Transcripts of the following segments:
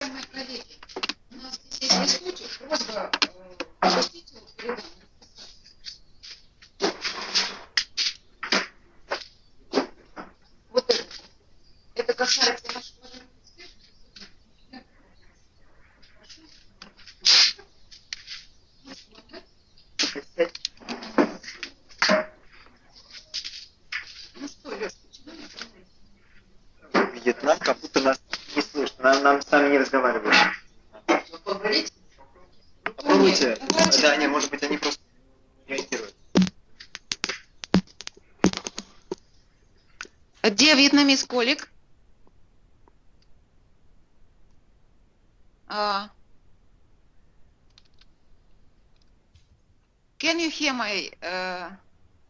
Это касается нашего Вьетнам, как будто нас не слышно, нам с вами не разговаривают. Попробуйте. Да, не, может быть, они просто реагируют. Dear Vietnamese colleague, can you hear my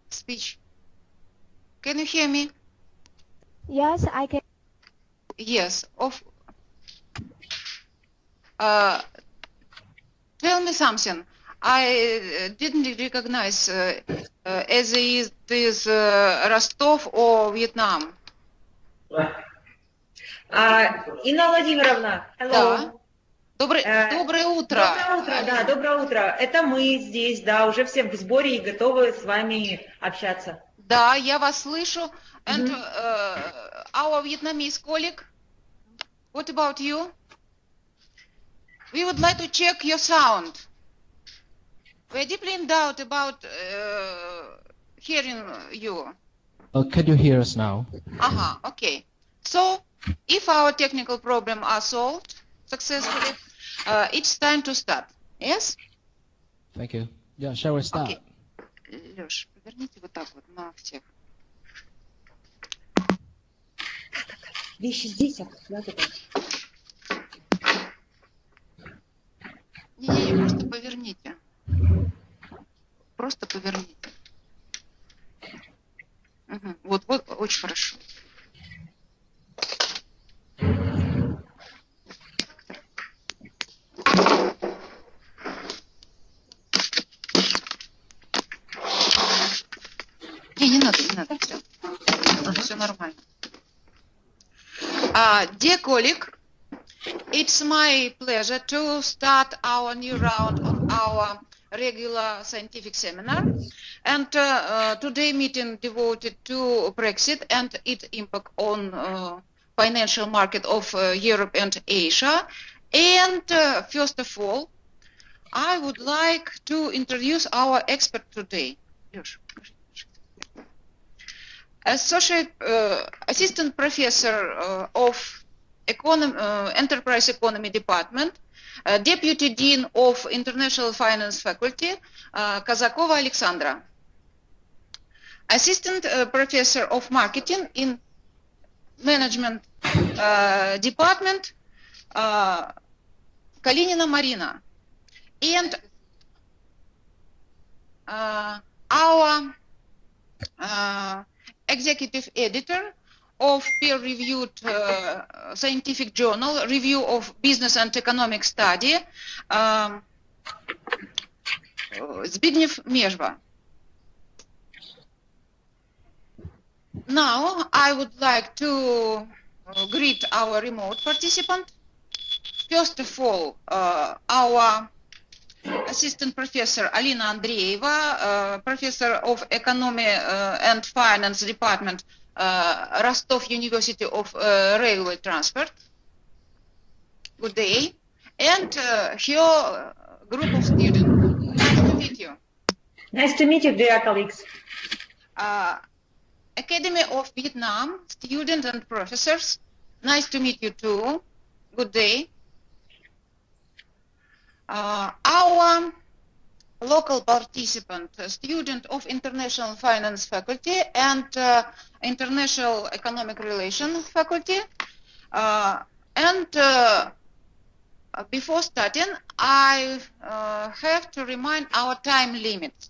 speech? Can you hear me? Yes, I can. Yes. Tell me something. I didn't recognize as it is Rostov or Vietnam. Инна Владимировна, hello. Да. Доброе утро. Доброе утро, да, доброе утро. Это мы здесь, да, уже все в сборе и готовы с вами общаться. Да, я вас слышу. And our Vietnamese colleague, what about you? We would like to check your sound. We are deeply in doubt about hearing you. Can you hear us now? Okay. So, if our technical problems are solved successfully, it's time to start. Yes? Thank you. Yeah, shall we start? Okay. Леш, поверните вот так вот на всех. Вещи здесь, да, Не, просто поверните. Просто поверните. Вот, очень хорошо. Не надо, все нормально. Dear colleague, it's my pleasure to start our new round of our regular scientific seminar, and today meeting devoted to Brexit and its impact on financial market of Europe and Asia. And first of all, I would like to introduce our expert today. Assistant Professor of Enterprise Economy Department, Deputy Dean of International Finance Faculty, Казакова Alexandra. Assistant Professor of Marketing in Management Department, Kalinina Marina. And our Executive Editor of peer-reviewed scientific journal, Review of Business and Economic Study, Zbigniew Mierzwa. Now, I would like to greet our remote participant. First of all, our Assistant Professor Alina Andreeva, Professor of Economy and Finance Department, Rostov University of Railway Transport. Good day. And her group of students. Nice to meet you. Nice to meet you, dear colleagues. Academy of Vietnam, students and professors. Nice to meet you too. Good day. Our local participant, student of International Finance Faculty and International Economic Relations Faculty. Before starting, I have to remind our time limit.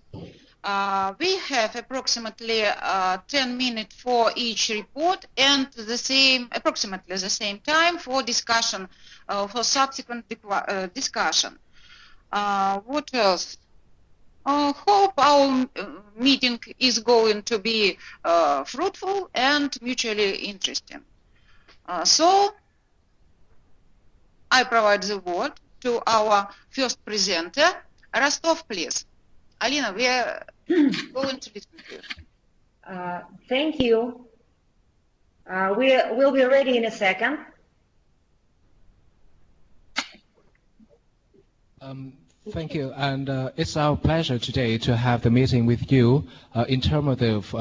We have approximately 10 minutes for each report and approximately the same time for discussion, for subsequent discussion. What else? Hope our meeting is going to be fruitful and mutually interesting. So, I provide the word to our first presenter. Rostov, please. Alina, we are going to listen to you. Thank you. We'll be ready in a second. Thank you, and it's our pleasure today to have the meeting with you in terms of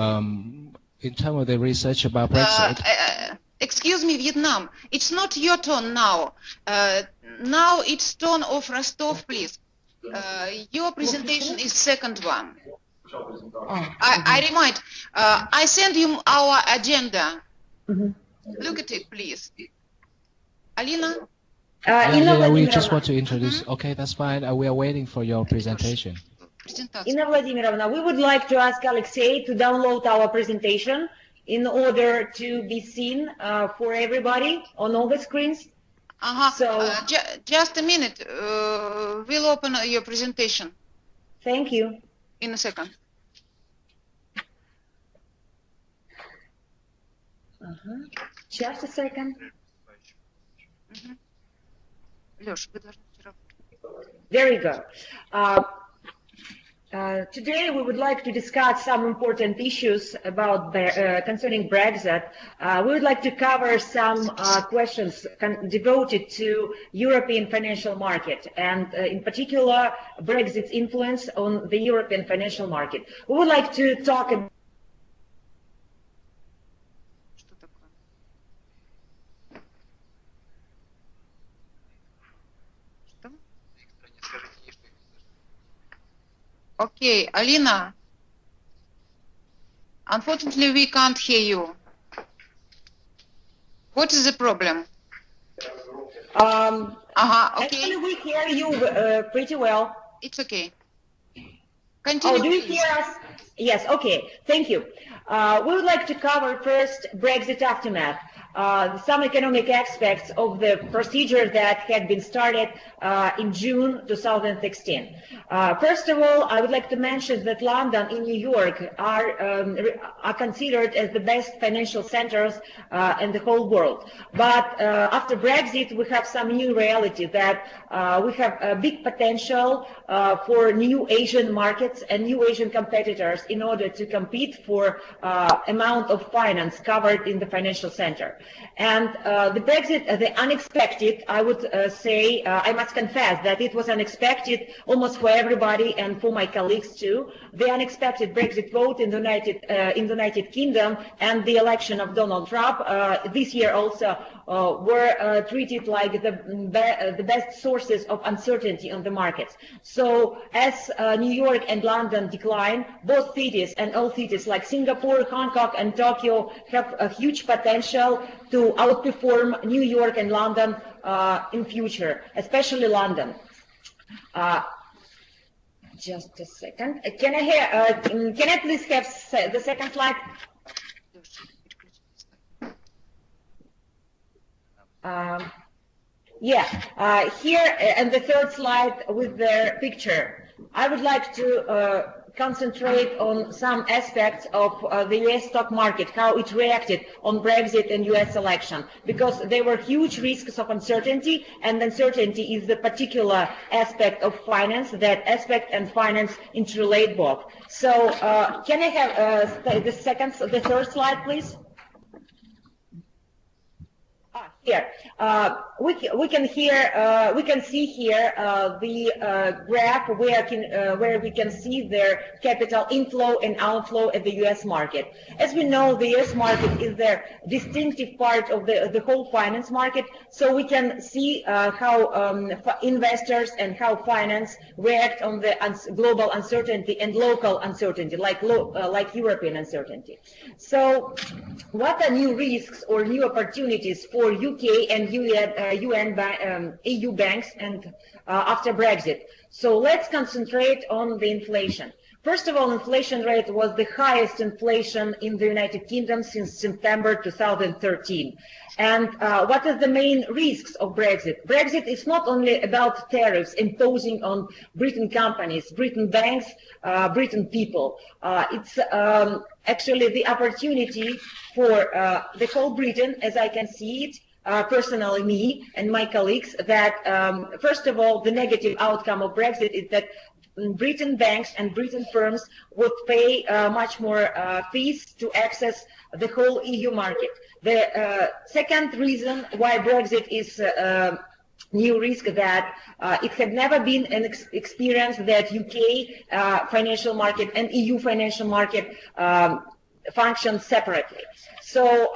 the research about Brexit. Excuse me, Vietnam. It's not your turn now. Now it's turn of Rostov, please. Your presentation is second one. I remind. I send you our agenda. Look at it, please. Alina. We just want to introduce. Okay, that's fine. We are waiting for your presentation. Inna Vladimirovna, we would like to ask Alexei to download our presentation in order to be seen for everybody on all the screens. So, just a minute. We'll open your presentation. Thank you. In a second. Just a second. Very good. Today we would like to discuss some important issues about concerning Brexit. We would like to cover some questions devoted to European financial market and in particular Brexit's influence on the European financial market. We would like to talk about Okay, Alina. Unfortunately, we can't hear you. What is the problem? Okay. Actually, we hear you pretty well. It's okay. Continue. Oh, do you hear us? Yes, okay. Thank you. We would like to cover first Brexit aftermath. Some economic aspects of the procedure that had been started in June 2016. First of all, I would like to mention that London and New York are considered as the best financial centers in the whole world. But after Brexit, we have some new reality that we have a big potential for new Asian markets and new Asian competitors in order to compete for amount of finance covered in the financial center. And the Brexit, the unexpected, I would say, I must confess that it was unexpected almost for everybody and for my colleagues too. The unexpected Brexit vote in the United Kingdom and the election of Donald Trump this year also were treated like the best sources of uncertainty on the markets. So as New York and London decline, both cities and all cities like Singapore, Hong Kong and Tokyo have a huge potential to outperform New York and London in future, especially London. Just a second. Can I please have the second slide? Here and the third slide with the picture. I would like to concentrate on some aspects of the US stock market, how it reacted on Brexit and US election, because there were huge risks of uncertainty, and uncertainty is the particular aspect of finance. That aspect and finance interrelate both. So can I have the third slide, please? Here, we can see here the graph where we can see their capital inflow and outflow at the U.S. market. As we know, the U.S. market is the distinctive part of the whole finance market, so we can see how investors and how finance react on the global uncertainty and local uncertainty, like European uncertainty. So, what are new risks or new opportunities for UK and EU banks and after Brexit? So let's concentrate on the inflation. First of all, inflation rate was the highest inflation in the United Kingdom since September 2013. And what are the main risks of Brexit? Brexit is not only about tariffs imposing on Britain companies, Britain banks, Britain people. It's actually the opportunity for the whole Britain, as I can see it, personally me and my colleagues, that first of all, the negative outcome of Brexit is that Britain banks and Britain firms would pay much more fees to access the whole EU market. The second reason why Brexit is new risk, that it had never been an experience that UK financial market and EU financial market function separately. So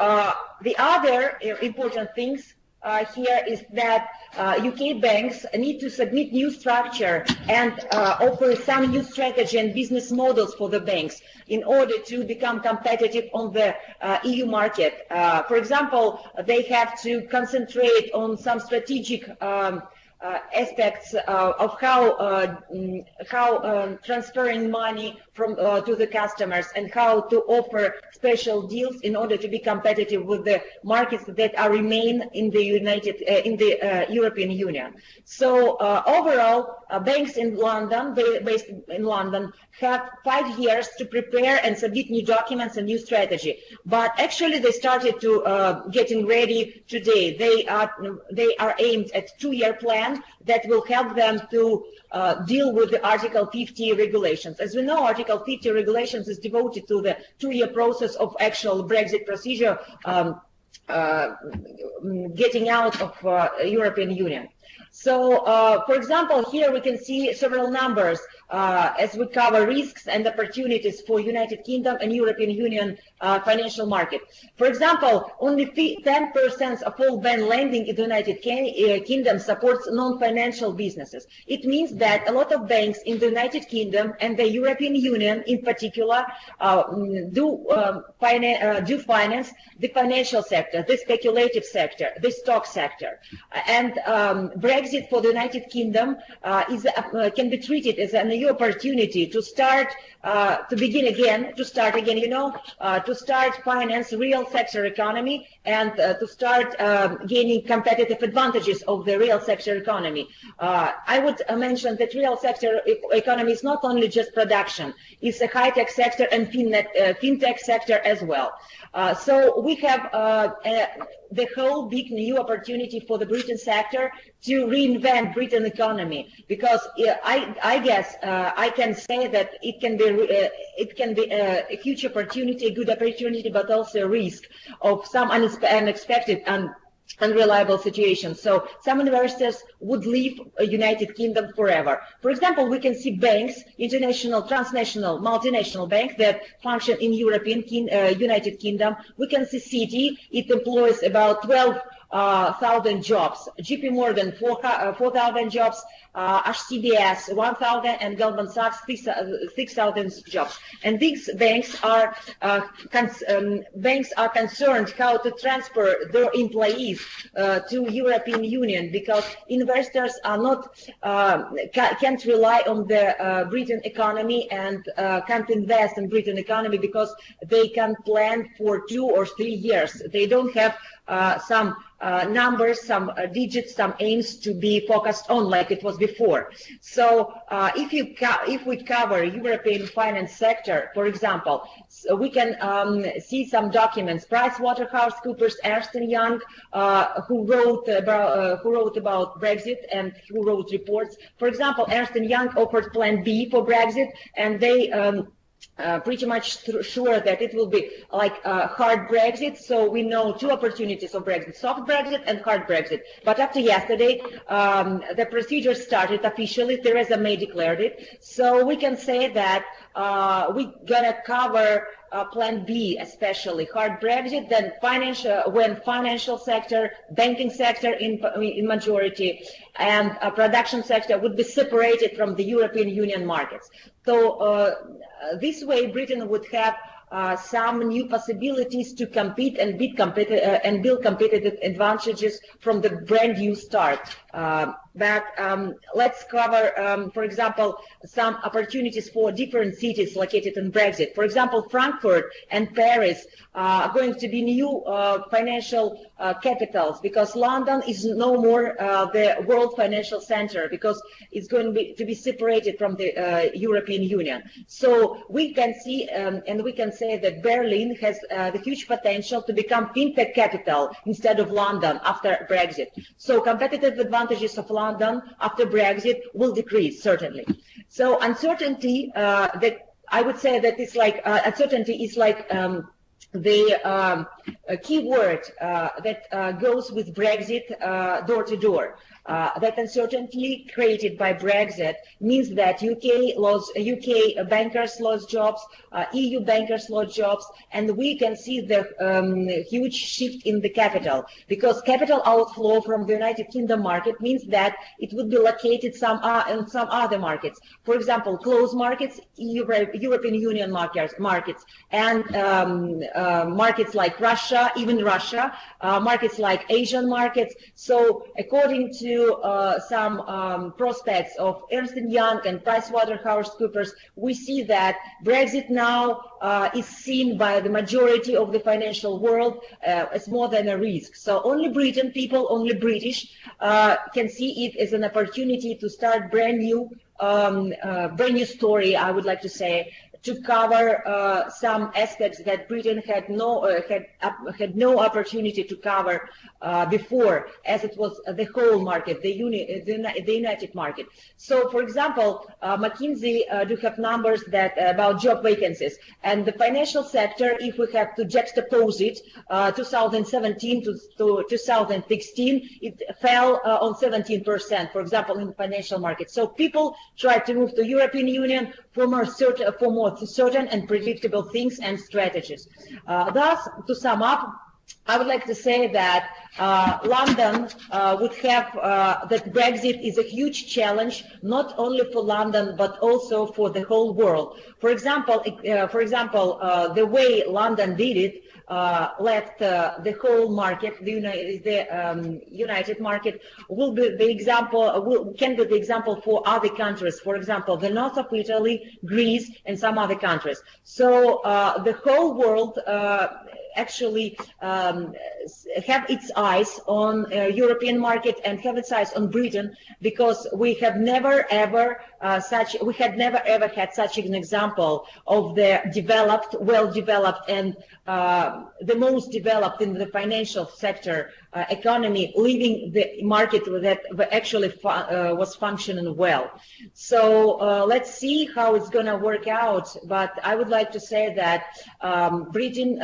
the other important things here is that UK banks need to submit new structure and offer some new strategy and business models for the banks in order to become competitive on the EU market. For example, they have to concentrate on some strategic aspects of how transferring money from to the customers, and how to offer special deals in order to be competitive with the markets that are remain in the European Union. So overall, banks in London, based in London, have 5 years to prepare and submit new documents and new strategy. But actually, they started to getting ready today. They are aimed at 2-year plan that will help them to deal with the Article 50 regulations. As we know, Article 50 regulations is devoted to the 2-year process of actual Brexit procedure, getting out of European Union. So, for example, here we can see several numbers as we cover risks and opportunities for United Kingdom and European Union financial market. For example, only 10% of all bank lending in the United Kingdom supports non-financial businesses. It means that a lot of banks in the United Kingdom and the European Union in particular do finance the financial sector, the speculative sector, the stock sector. And Brexit for the United Kingdom can be treated as a new opportunity to start, to start finance real sector economy, and to start gaining competitive advantages of the real sector economy. I would mention that real sector economy is not only just production, it's a high-tech sector and fintech sector as well. So we have the whole big new opportunity for the Britain sector to reinvent Britain economy, because I guess I can say that it can be a huge opportunity, a good opportunity, but also a risk of some unexpected and unreliable situations. So some investors would leave a United Kingdom forever. For example, we can see banks, international, transnational, multinational banks that function in United Kingdom. We can see Citi, it employs about 12,000 jobs, JP Morgan 4,000 jobs, HCBS 1,000, and Goldman Sachs 6,000 jobs. And these banks are concerned how to transfer their employees to European Union, because investors are not can't rely on the Britain economy and can't invest in Britain economy because they can plan for 2 or 3 years. They don't have some numbers, some digits, some aims to be focused on like it was before. So if we cover European finance sector, for example, so we can see some documents. PricewaterhouseCoopers, Ernst & Young, who wrote about Brexit and who wrote reports. For example, Ernst & Young offered Plan B for Brexit, and they pretty much sure that it will be like a hard Brexit. So we know 2 opportunities of Brexit: soft Brexit and hard Brexit. But after yesterday, the procedure started officially. Theresa May declared it. So we can say that we're gonna cover Plan B, especially hard Brexit, then financial sector, banking sector in majority, and production sector would be separated from the European Union markets. So this way, Britain would have some new possibilities to compete and build competitive advantages from the brand new start. But let's cover, for example, some opportunities for different cities located in Brexit. For example, Frankfurt and Paris are going to be new financial capitals, because London is no more the world financial center, because it's going to be separated from the European Union. So we can see and we can say that Berlin has the huge potential to become fintech capital instead of London after Brexit. So competitive advantages of London after Brexit will decrease, certainly. So uncertainty, that I would say that it's like uncertainty is like the key word that goes with Brexit door to door. That uncertainty created by Brexit means that UK bankers lost jobs, EU bankers lost jobs, and we can see the huge shift in the capital, because capital outflow from the United Kingdom market means that it would be located in some other markets. For example, closed markets, European Union markets, and markets like Russia, even Russia, markets like Asian markets. So according to some prospects of Ernst & Young and PricewaterhouseCoopers, we see that Brexit now is seen by the majority of the financial world as more than a risk. So only Britain, only British can see it as an opportunity to start brand new story, I would like to say, to cover some aspects that Britain had no opportunity to cover before, as it was the whole market, the united market. So, for example, McKinsey do have numbers that about job vacancies, and the financial sector, if we have to juxtapose it, 2017 to 2016, it fell on 17%, for example, in the financial market. So people tried to move to European Union for more certain and predictable things and strategies. Thus, to sum up, I would like to say that London would have that Brexit is a huge challenge, not only for London but also for the whole world. For example, the way London did it left the whole market, the united market, will be the example, can be the example for other countries. For example, the north of Italy, Greece, and some other countries. So the whole world actually have its eyes on European market and have its eyes on Britain, because we have never ever had such an example of the developed, well-developed, and the most developed in the financial sector economy, leaving the market that actually was functioning well. So let's see how it's going to work out. But I would like to say that British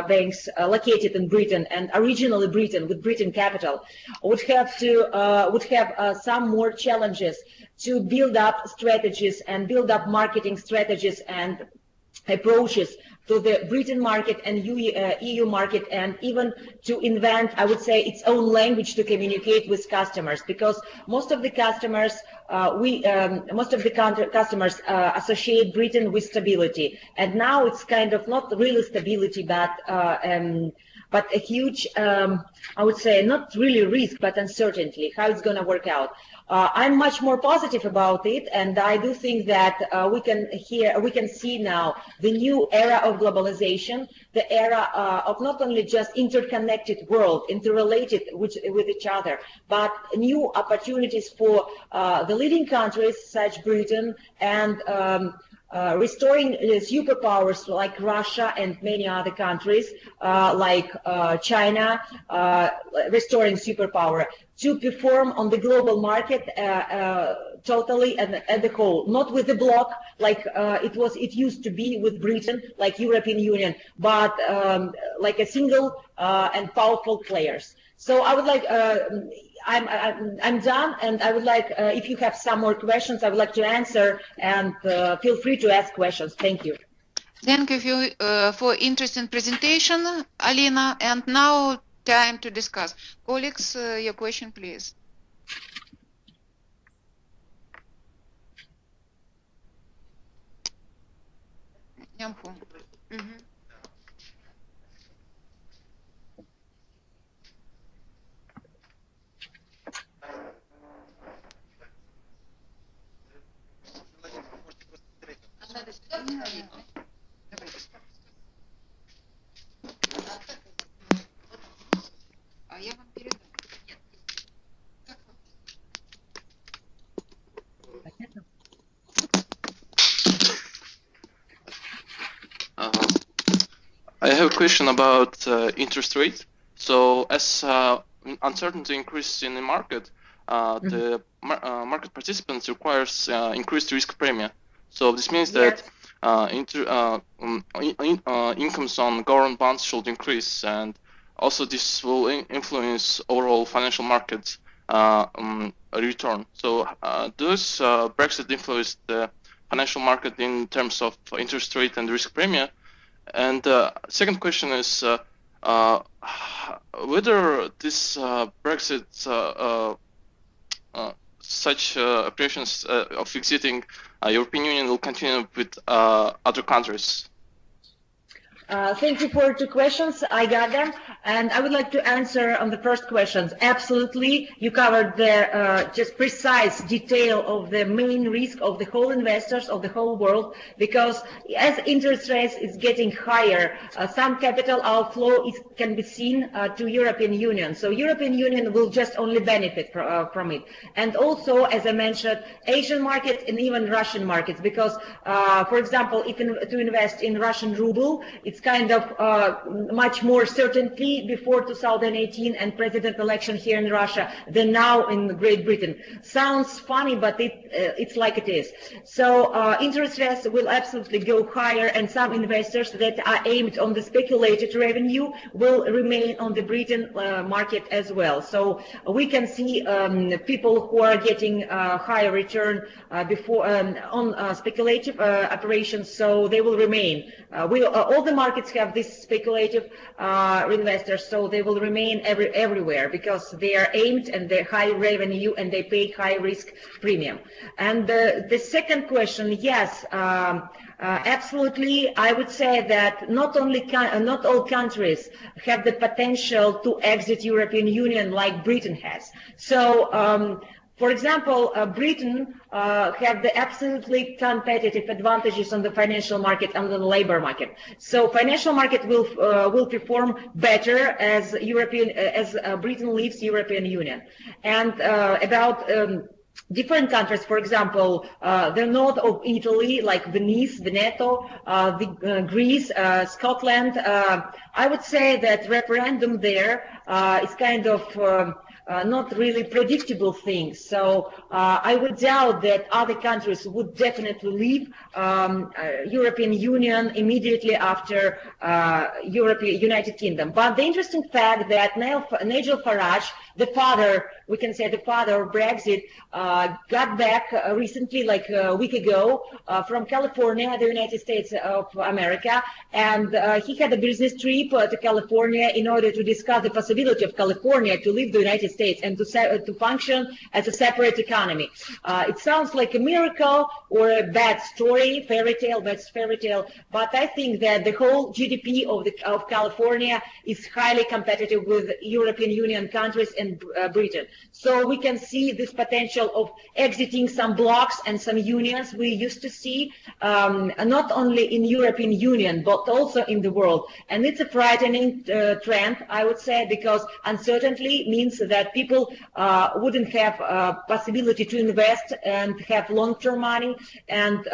banks located in Britain and originally Britain, with Britain capital, would have some more challenges to build up strategies and build up marketing strategies and approaches to the Britain market and EU market, and even to invent, I would say, its own language to communicate with customers, because most of the customers, customers associate Britain with stability, and now it's kind of not really stability, but a huge, I would say, not really risk, but uncertainty, how it's going to work out. I'm much more positive about it, and I do think that we can see now the new era of globalization, the era of not only just interconnected world, interrelated with each other, but new opportunities for the leading countries such Britain, and restoring superpowers like Russia and many other countries like China, restoring superpower to perform on the global market totally and at the whole, not with the bloc like it used to be with Britain, like European Union, but like a single and powerful players. So I would like, I'm done, and I would like, if you have some more questions, I would like to answer, and feel free to ask questions. Thank you. Thank you for interesting presentation, Alina. And now time to discuss. Colleagues, your question, please. question about interest rate. So as uncertainty increases in the market, the market participants requires increased risk premium. So this means that incomes on government bonds should increase, and also this will influence overall financial markets return. So does Brexit influence the financial market in terms of interest rate and risk premium? And second question is whether this Brexit such operations of exiting European Union will continue with other countries. Thank you for 2 questions. I got them, and I would like to answer on the first questions. Absolutely, you covered the just precise detail of the main risk of the whole investors of the whole world, because as interest rates is getting higher, some capital outflow can be seen to European Union. So European Union will just only benefit from it. And also, as I mentioned, Asian markets and even Russian markets, because, for example, if to invest in Russian ruble, it's kind of much more certainty before 2018 and president election here in Russia than now in Great Britain. Sounds funny, but it's like it is. So interest rates will absolutely go higher, and some investors that are aimed on the speculated revenue will remain on the Britain market as well. So we can see people who are getting higher return before on speculative operations, so they will remain. All the markets have this speculative investors, so they will remain everywhere because they are aimed and they're high revenue and they pay high risk premium. And the second question, yes, absolutely. I would say that not all countries have the potential to exit European Union like Britain has. So for example, Britain have the absolutely competitive advantages on the financial market and the labor market. So financial market will perform better as Britain leaves European Union. And about different countries, for example, the north of Italy, like Venice, Veneto, Greece, Scotland, I would say that referendum there is kind of not really predictable things. So I would doubt that other countries would definitely leave European Union immediately after United Kingdom. But the interesting fact that Nigel Farage, the father, we can say the father of Brexit, got back recently, like a week ago, from California, the United States of America, and he had a business trip to California in order to discuss the possibility of California to leave the United States and to function as a separate economy. It sounds like a miracle or a bad story, fairy tale, but I think that the whole GDP of California is highly competitive with European Union countries and Britain. So we can see this potential of exiting some blocks and some unions we used to see, not only in European Union, but also in the world. And it's a frightening trend, I would say, because uncertainty means that people wouldn't have possibility to invest and have long-term money, and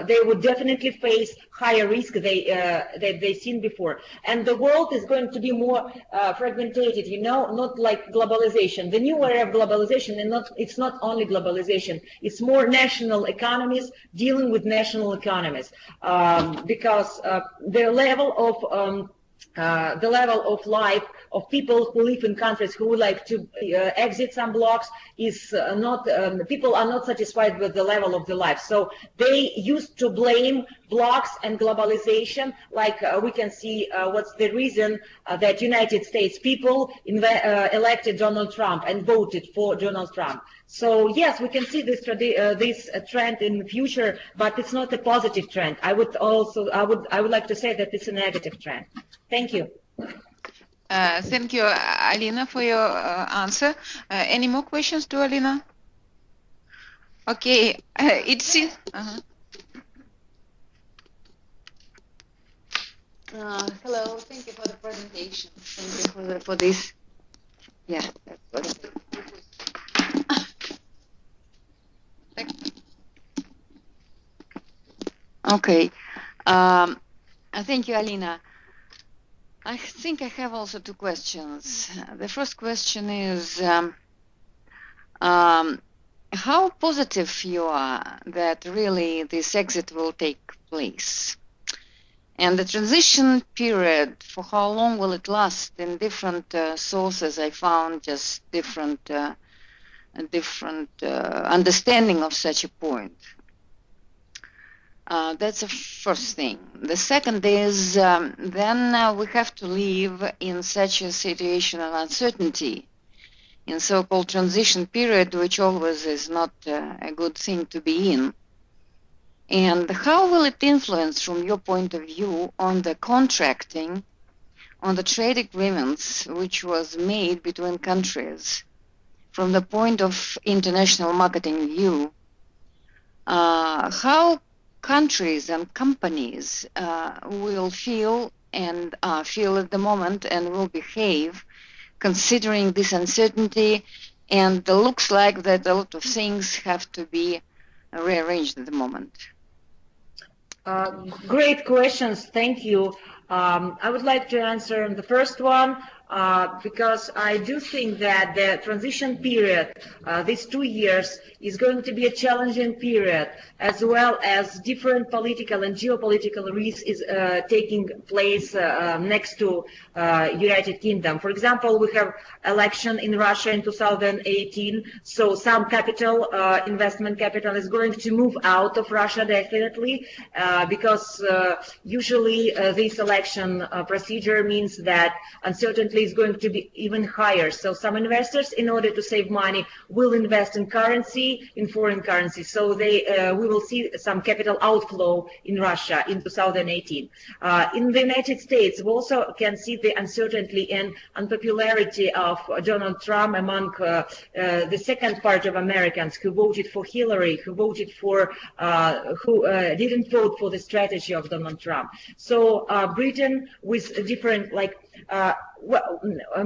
they would definitely face higher risk that they've seen before. And the world is going to be more fragmented, you know, not like globalization. The new era of globalization, and it's not only globalization, it's more national economies dealing with national economies, because the level of life of people who live in countries who would like to exit some blocks is not, people are not satisfied with the level of the life. So they used to blame blocks and globalization, like we can see what's the reason that United States people elected Donald Trump and voted for Donald Trump. So yes, we can see this trend in the future, but it's not a positive trend. I would like to say that it's a negative trend. Thank you. Thank you, Alina, for your answer. Any more questions to Alina? Okay, it's hello, thank you for the presentation. Thank you for this. Yeah, that's what it is. Okay. Thank you, Alina. I think I have also two questions. The first question is how positive you are that really this exit will take place. And the transition period, for how long will it last? In different sources, I found just different understanding of such a point. That's the first thing. The second is then we have to live in such a situation of uncertainty, in so-called transition period, which always is not a good thing to be in. And how will it influence, from your point of view, on the contracting, on the trade agreements which was made between countries, from the point of international marketing view? How countries and companies will feel and feel at the moment and will behave considering this uncertainty, and it looks like that a lot of things have to be rearranged at the moment. Great questions, thank you. I would like to answer the first one. Because I do think that the transition period, these 2 years, is going to be a challenging period, as well as different political and geopolitical risks is taking place next to United Kingdom. For example, we have election in Russia in 2018, so some capital, investment capital, is going to move out of Russia definitely, because usually this election procedure means that uncertainty is going to be even higher. So some investors, in order to save money, will invest in currency, in foreign currency. So we will see some capital outflow in Russia in 2018. In the United States, we also can see the uncertainty and unpopularity of Donald Trump among the second part of Americans who voted for Hillary, who voted for, who didn't vote for the strategy of Donald Trump. So Britain, with different, like,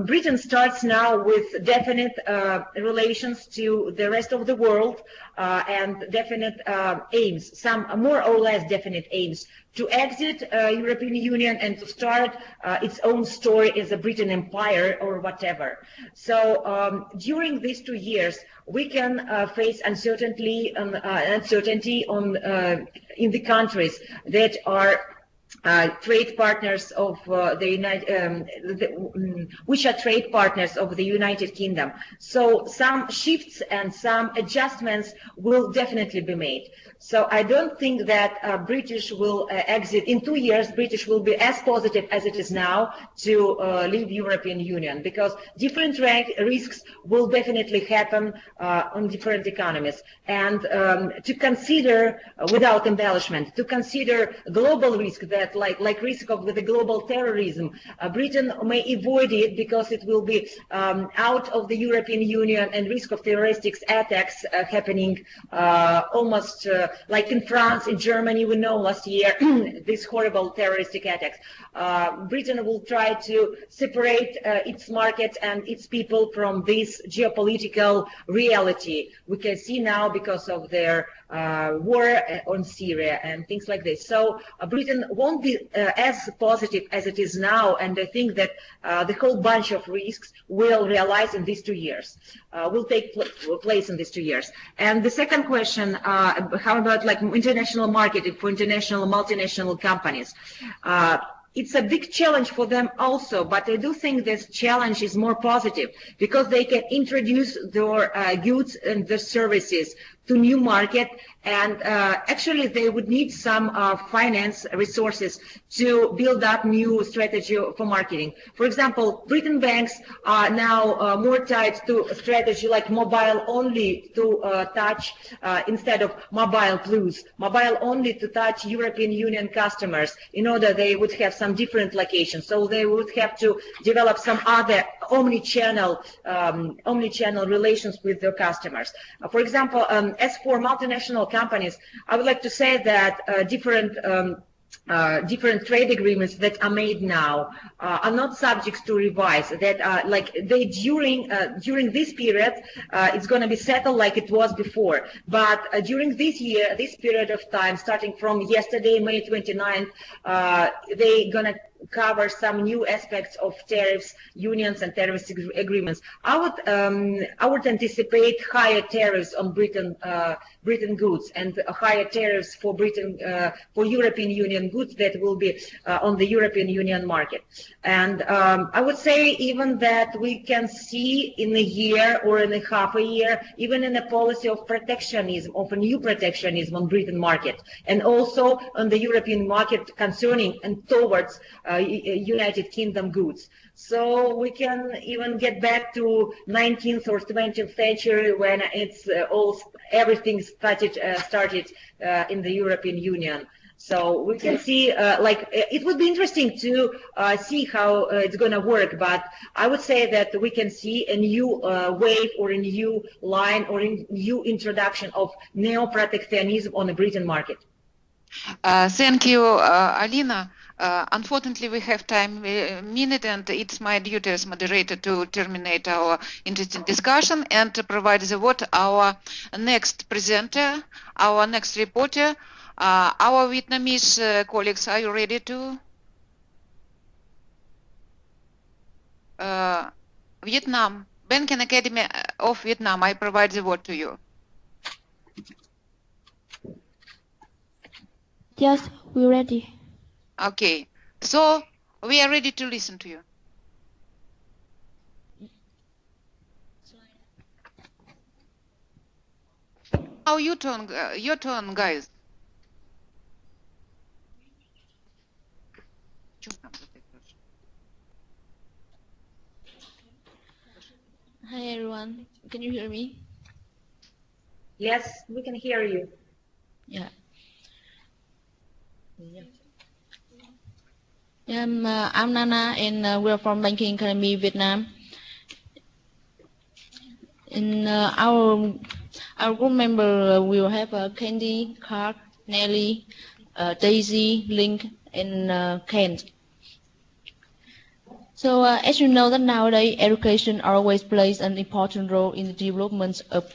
Britain starts now with definite relations to the rest of the world and definite aims, some more or less definite aims to exit European Union and to start its own story as a Britain Empire or whatever. So during these 2 years, we can face uncertainty on in the countries that are trade partners of which are trade partners of the United Kingdom. So some shifts and some adjustments will definitely be made. So I don't think that British will exit in 2 years. British will be as positive as it is now to leave European Union, because different risks will definitely happen on different economies. And to consider, without embellishment, to consider global risk that like risk of the global terrorism, Britain may avoid it because it will be out of the European Union, and risk of terroristic attacks happening almost like in France, in Germany, we know last year, these horrible terroristic attacks. Britain will try to separate its market and its people from this geopolitical reality we can see now because of their war on Syria and things like this. So Britain won't be as positive as it is now, and I think that the whole bunch of risks will realize in these 2 years, will take place in these 2 years. And the second question, how about like international marketing for international multinational companies? It's a big challenge for them also, but I do think this challenge is more positive because they can introduce their goods and their services to new market, and actually they would need some finance resources to build up new strategy for marketing. For example, Britain banks are now more tied to a strategy like mobile only to touch instead of mobile plus, mobile only to touch European Union customers. In order they would have some different locations, so they would have to develop some other omni-channel relations with their customers. For example, as for multinational companies, I would like to say that different trade agreements that are made now are not subject to revise. That like they during this period, it's going to be settled like it was before. But during this year, this period of time, starting from yesterday, May 29th, they gonna cover some new aspects of tariffs, unions, and tariff agreements. I would anticipate higher tariffs on Britain goods and higher tariffs for for European Union goods that will be on the European Union market. And I would say even that we can see in a year or in a half a year, even in a policy of protectionism, of a new protectionism on Britain market, and also on the European market concerning and towards United Kingdom goods. So we can even get back to 19th or 20th century when it's everything started in the European Union. So we can see, it would be interesting to see how it's going to work, but I would say that we can see a new wave or a new line or a new introduction of neo-protectionism on the Britain market. Thank you, Alina. Unfortunately, we have time a minute, and it's my duty as moderator to terminate our interesting discussion and to provide the word our next presenter, our next reporter, our Vietnamese colleagues. Are you ready to? Vietnam, Banking Academy of Vietnam, I provide the word to you. Yes, we're ready. Okay, so we are ready to listen to you. Now your turn, guys. Hi everyone, can you hear me? Yes, we can hear you. Yeah. I'm Nana, and we're from Banking Academy, Vietnam. In our group member, we will have Candy, Clark, Nelly, Daisy, Link, and Kent. So as you know that nowadays education always plays an important role in the development of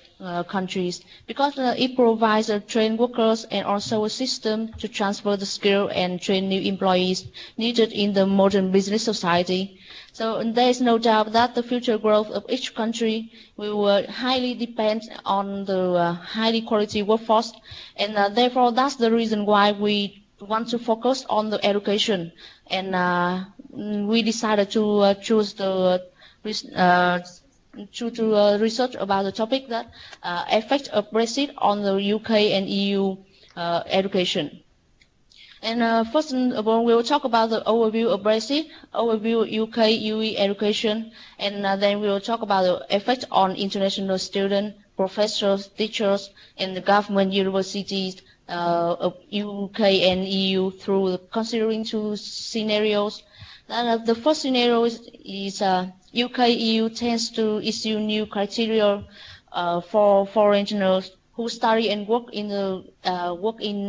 countries because it provides trained workers and also a system to transfer the skill and train new employees needed in the modern business society. So there is no doubt that the future growth of each country will highly depend on the highly quality workforce, and therefore that's the reason why we want to focus on the education, and we decided to choose the research about the topic that effect of Brexit on the UK and EU education. And first of all, we will talk about the overview of Brexit, overview of UK-UE education, and then we will talk about the effect on international students, professors, teachers, and the government universities of UK and EU through considering two scenarios. The first scenario is UK-EU tends to issue new criteria for foreigners who study and work in the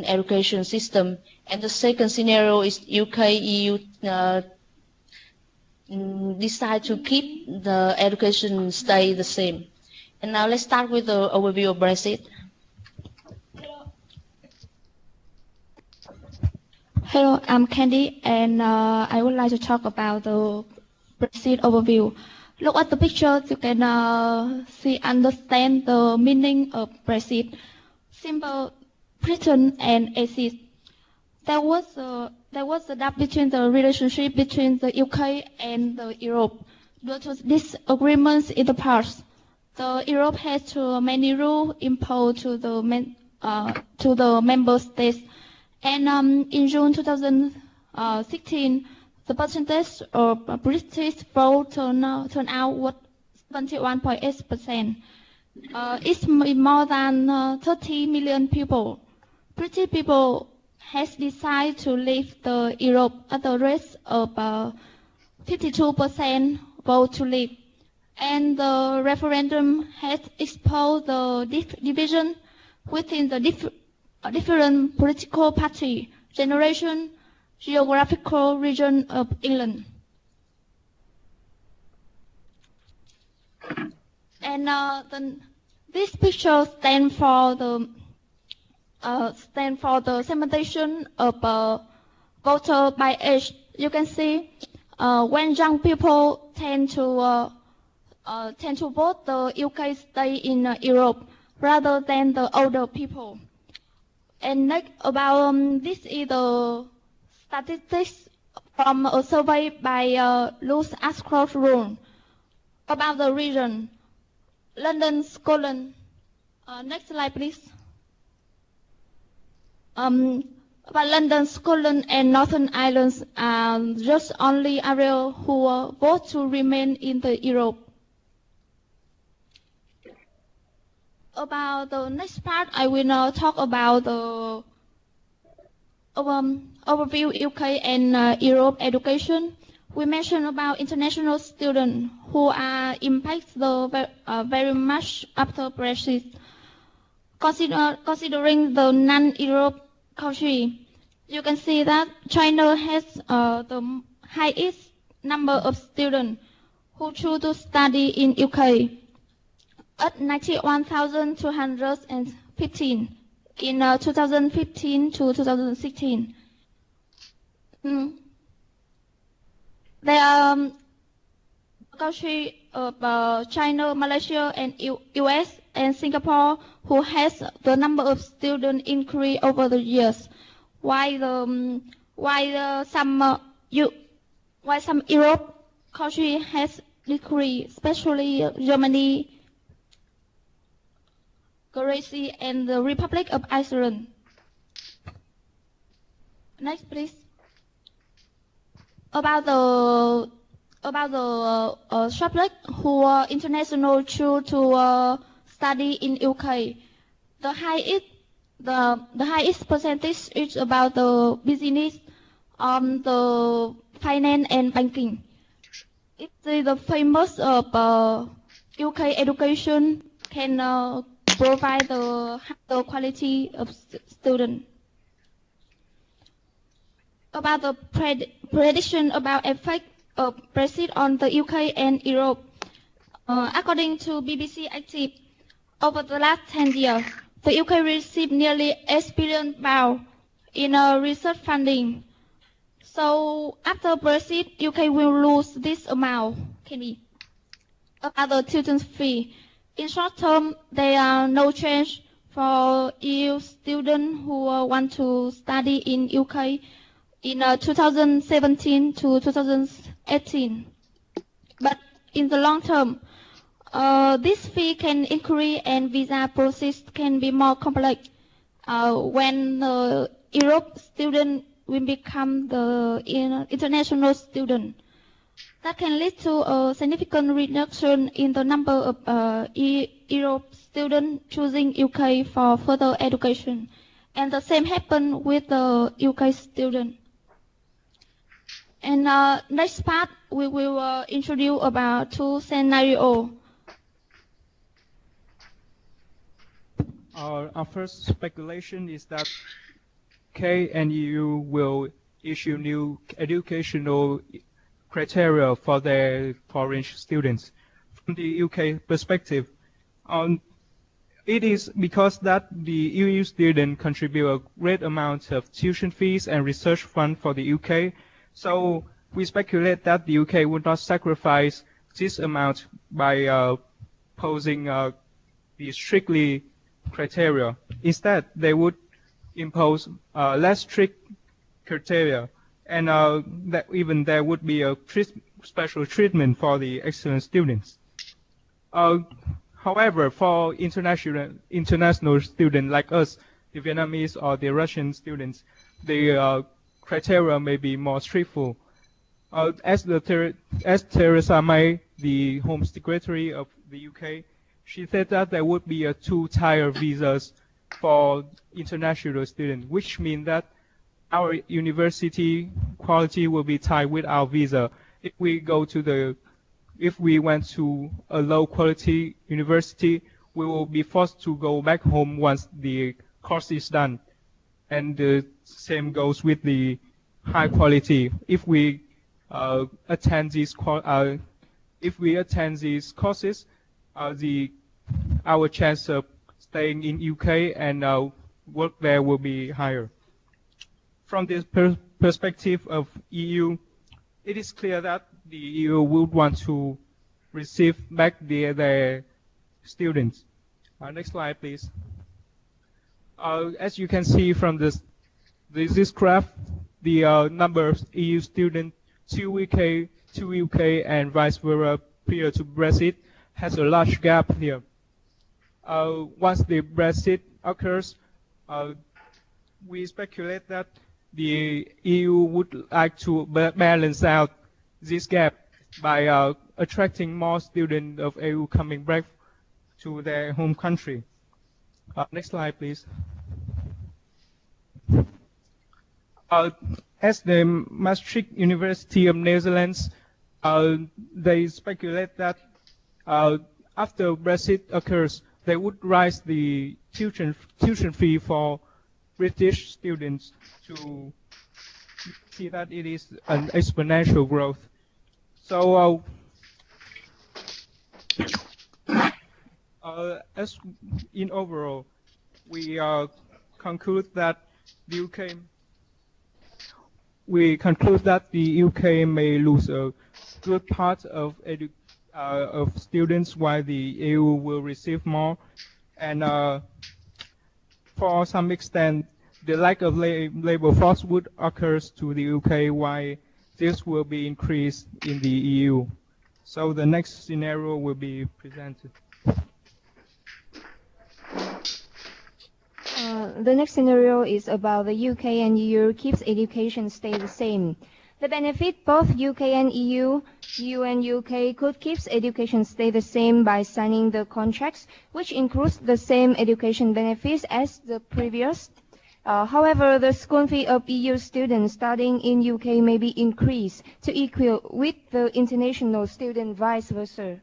education system. And the second scenario is UK-EU decide to keep the education stay the same. And now let's start with the overview of Brexit. Hello, I'm Candy, and I would like to talk about the Brexit overview. Look at the picture, you can understand the meaning of Brexit. Simple Britain and exit. There was a gap between the relationship between the UK and the Europe. Due to disagreements in the past, the Europe has too many rules imposed to the member states. And in June 2016, the percentage of British vote turned out was 21.8%. It's more than 30 million people. British people has decided to leave the Europe at the rate of 52% vote to leave. And the referendum has exposed the division within the different political party, generation, geographical region of England. And this picture stands for the segmentation of voter by age you can see when young people tend to vote, the UK stay in Europe rather than the older people. And next, about this is the statistics from a survey by Loose Ashcroft Rule about the region, London, Scotland. Next slide, please. About London, Scotland, and Northern Ireland are just only areas who vote to remain in the Europe. About the next part, I will now talk about the overview UK and Europe education. We mentioned about international students who are impacted very much after Brexit. Considering the non-Europe country, you can see that China has the highest number of students who choose to study in UK at 91,215 in 2015 to 2016. There are countries of China, Malaysia, and US and Singapore who has the number of students increase over the years, while some Europe country has decreased, especially Germany, Greece, and the Republic of Iceland. Next, please. About the subject who are international choose to study in UK, the highest percentage is about the business, the finance and banking. It's the famous of UK education can provide the higher quality of student. About the prediction about effect of Brexit on the UK and Europe, according to BBC Active, over the last 10 years, the UK received nearly £8 billion in research funding. So after Brexit, UK will lose this amount. About the tuition fee, in short term, there are no change for EU students who want to study in UK in 2017 to 2018. But in the long term, this fee can increase and visa process can be more complex when Europe student will become the international student. That can lead to a significant reduction in the number of Europe students choosing UK for further education. And the same happened with the UK student. And next part, we will introduce about two scenarios. Our first speculation is that UK and EU will issue new educational criteria for their foreign students. From the UK perspective, it is because that the EU students contribute a great amount of tuition fees and research fund for the UK. So we speculate that the UK would not sacrifice this amount by posing the strictly criteria. Instead, they would impose less strict criteria, and that even there would be a special treatment for the excellent students. However, for international students like us, the Vietnamese or the Russian students, the criteria may be more strictful. As Theresa May, the Home Secretary of the UK, she said that there would be a two-tier visas for international students, which means that our university quality will be tied with our visa. If we went to a low-quality university, we will be forced to go back home once the course is done. And the same goes with the high quality. If we attend these courses, our chance of staying in UK and work there will be higher. From this perspective of EU, it is clear that the EU would want to receive back their students. Next slide, please. As you can see from this graph, the number of EU students to UK and vice versa prior to Brexit has a large gap here. Once the Brexit occurs, we speculate that the EU would like to balance out this gap by attracting more students of EU coming back to their home country. Next slide, please. As the Maastricht University of Netherlands, they speculate that after Brexit occurs, they would raise the tuition fee for British students to see that it is an exponential growth. So, as in overall, we conclude that the UK may lose a good part of students, while the EU will receive more, and for some extent, the lack of labor force would occur to the UK, while this will be increased in the EU. So the next scenario will be presented. The next scenario is about the UK and EU keeps education stay the same. The benefit both UK and EU and UK could keep education stay the same by signing the contracts, which includes the same education benefits as the previous. However, the school fee of EU students studying in UK may be increased to equal with the international student, vice versa.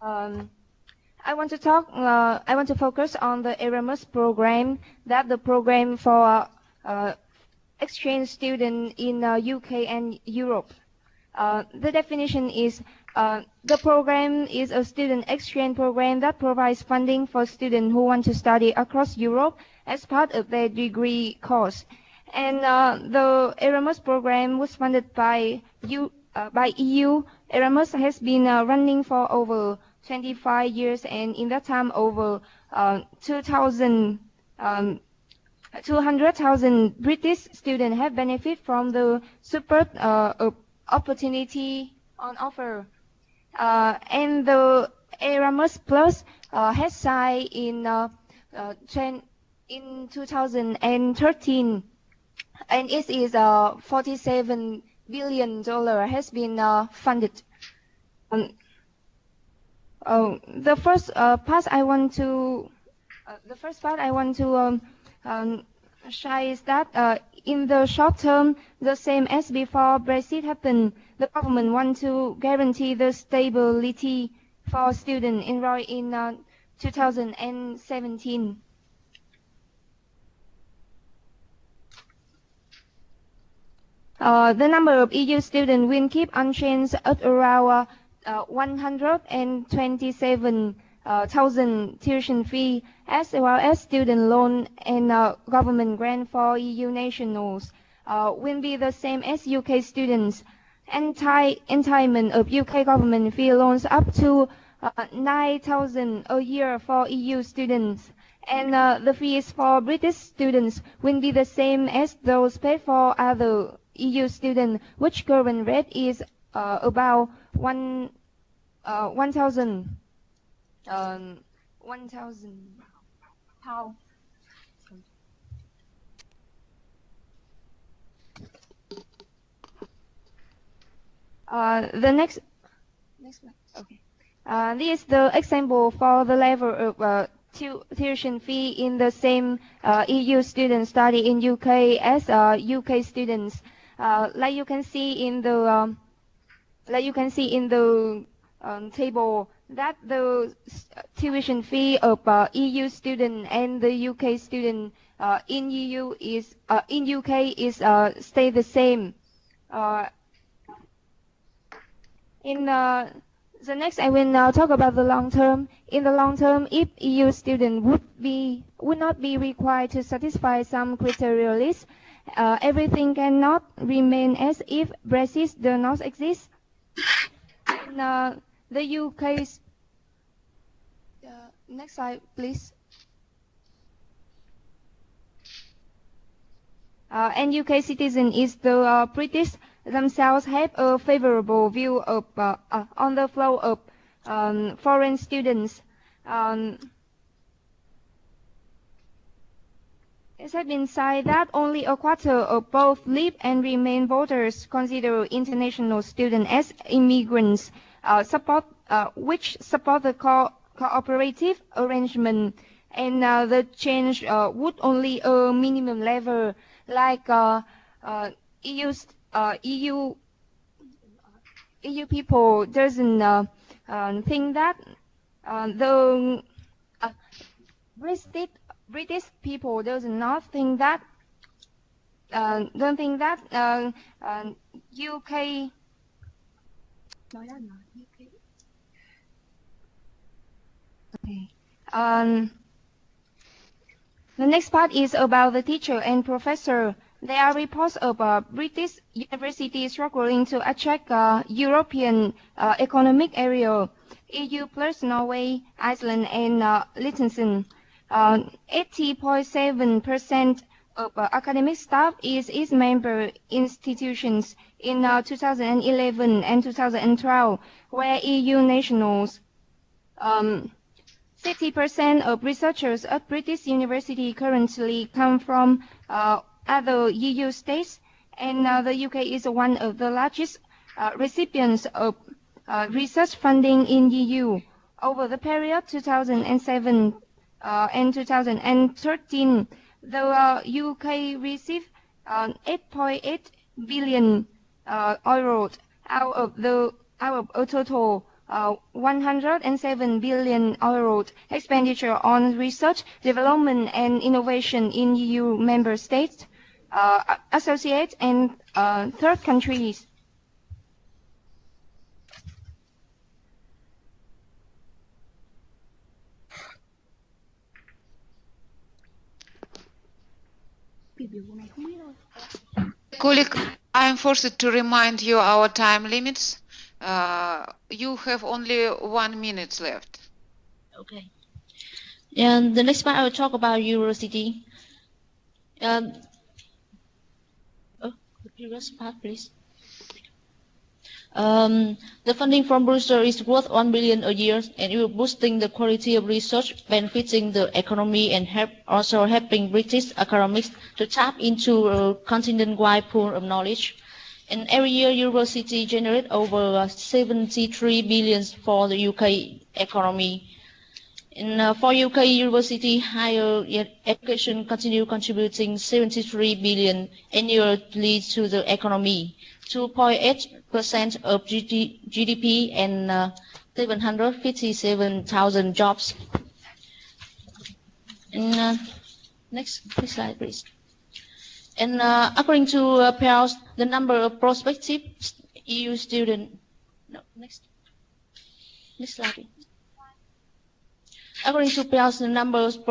I want to focus on the Erasmus program, that the program for exchange students in UK and Europe. The definition is the program is a student exchange program that provides funding for students who want to study across Europe as part of their degree course. And the Erasmus program was funded by EU. Erasmus has been running for over 25 years, and in that time over 200,000 British students have benefited from the super opportunity on offer. And the Erasmus Plus has signed in 2013, and it is $47 billion has been funded. The first part I want to share is that in the short term, the same as before Brexit happened, the government wants to guarantee the stability for students enrolled in 2017. The number of EU students will keep unchanged at around 127,000 tuition fee, as well as student loan and government grant for EU nationals will be the same as UK students. Entitlement of UK government fee loans up to 9,000 a year for EU students, and the fees for British students will be the same as those paid for other EU students, which current rate is about 1,000 pounds. The next slide. Okay. This is the example for the level of tuition fee in the same EU students study in UK as UK students. Like you can see in the table, that the tuition fee of EU student and the UK student in UK is stay the same. In the next, I will now talk about the long term. In the long term, if EU student would not be required to satisfy some criteria list, everything cannot remain as if Brexit does not exist. In the UK's next slide, please. And UK citizen is the British themselves have a favorable view of on the flow of foreign students. It has been said that only a quarter of both leave and remain voters consider international students as immigrants, which support the cooperative arrangement, and the change would only a minimum level, like EU people doesn't think that the British people does not think that don't think that UK. Okay. The next part is about the teacher and professor. There are reports of British universities struggling to attract European economic area, EU plus Norway, Iceland, and Liechtenstein. 80.7% of academic staff is its member institutions in 2011 and 2012, where EU nationals. 60% of researchers at British University currently come from other EU states, and the UK is one of the largest recipients of research funding in EU. Over the period 2007 and 2013, the UK received 8.8 billion euros out of a total 107 billion euros expenditure on research, development, and innovation in EU member states, associates, and third countries. Colleague, I am forced to remind you our time limits. You have only 1 minute left. Okay. And the next part I will talk about Eurocity. The previous part, please. The funding from Brussels is worth 1 billion a year, and it will boosting the quality of research, benefiting the economy, and also helping British academics to tap into a continent-wide pool of knowledge. And every year, Eurocity generates over 73 billion for the UK economy. And for UK Eurocity, higher education continue contributing 73 billion annually to the economy, 2.8% of GDP, and 757,000 jobs. And next slide, please. And according to PEARS, the number of prospective EU students. No, next slide, please. According to PEARS, the number of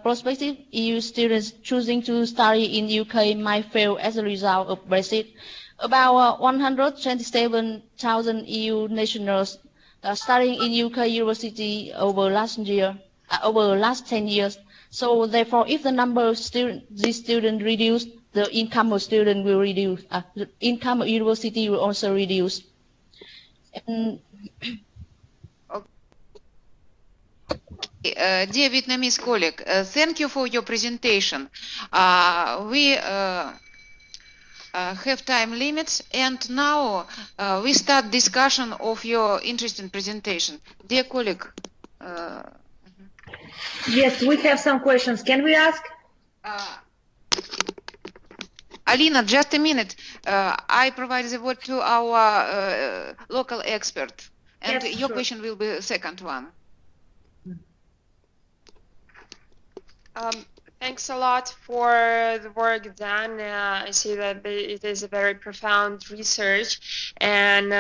prospective EU students choosing to study in UK might fail as a result of Brexit. About 127,000 EU nationals studying in UK University over last 10 years. So therefore, if the number of these students reduce, the income of students will reduce. The income of university will also reduce. And dear Vietnamese colleague, thank you for your presentation. We have time limits, and now we start discussion of your interesting presentation. Dear colleague. Yes, we have some questions. Can we ask? Alina, just a minute. I provide the word to our local expert, and Yes, your sure. question will be the second one. Thanks a lot for the work done. I see that it is a very profound research, and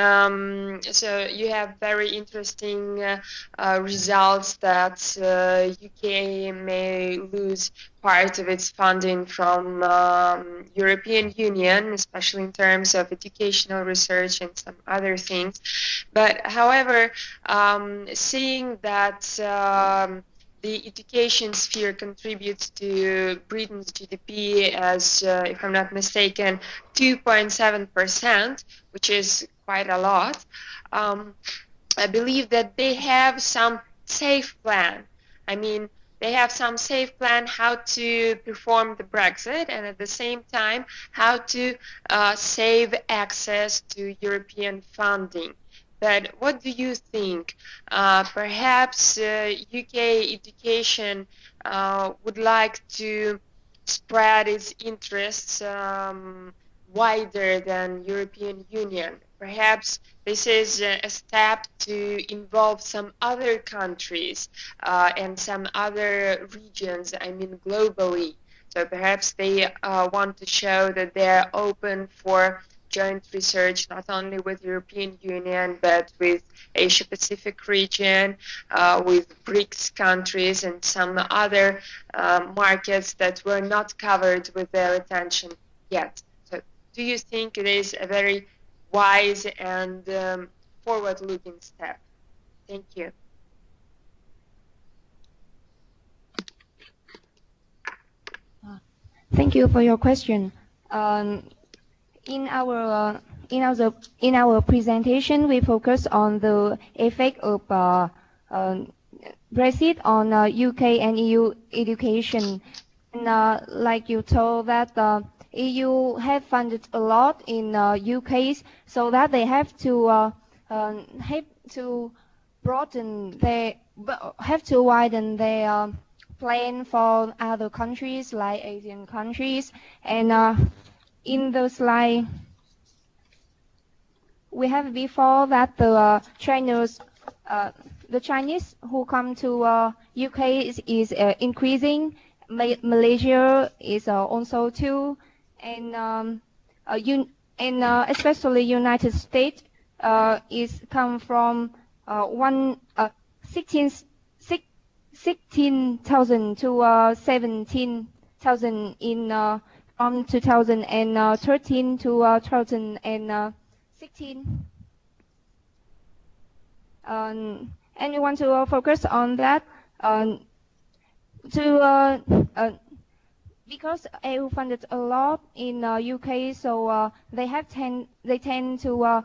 so you have very interesting results that UK may lose part of its funding from European Union, especially in terms of educational research and some other things. But however, seeing that the education sphere contributes to Britain's GDP as, if I'm not mistaken, 2.7%, which is quite a lot. I believe that they have some safe plan. I mean, they have some safe plan how to perform the Brexit and at the same time how to save access to European funding. But what do you think? Perhaps UK education would like to spread its interests wider than European Union. Perhaps this is a step to involve some other countries and some other regions, I mean globally. So perhaps they want to show that they're open for joint research not only with European Union but with Asia Pacific region, with BRICS countries and some other markets that were not covered with their attention yet. So do you think it is a very wise and forward-looking step? Thank you. Thank you for your question. In our presentation, we focus on the effect of Brexit on UK and EU education. And, like you told that EU have funded a lot in UK, so that they have to widen their plan for other countries like Asian countries. And in the slide we have before that the Chinese who come to UK is increasing. Malaysia is also too, and especially United States is come from 16,000 to 17,000 in from 2013 to 2016. And we want to focus on that because EU funded a lot in UK, so they tend to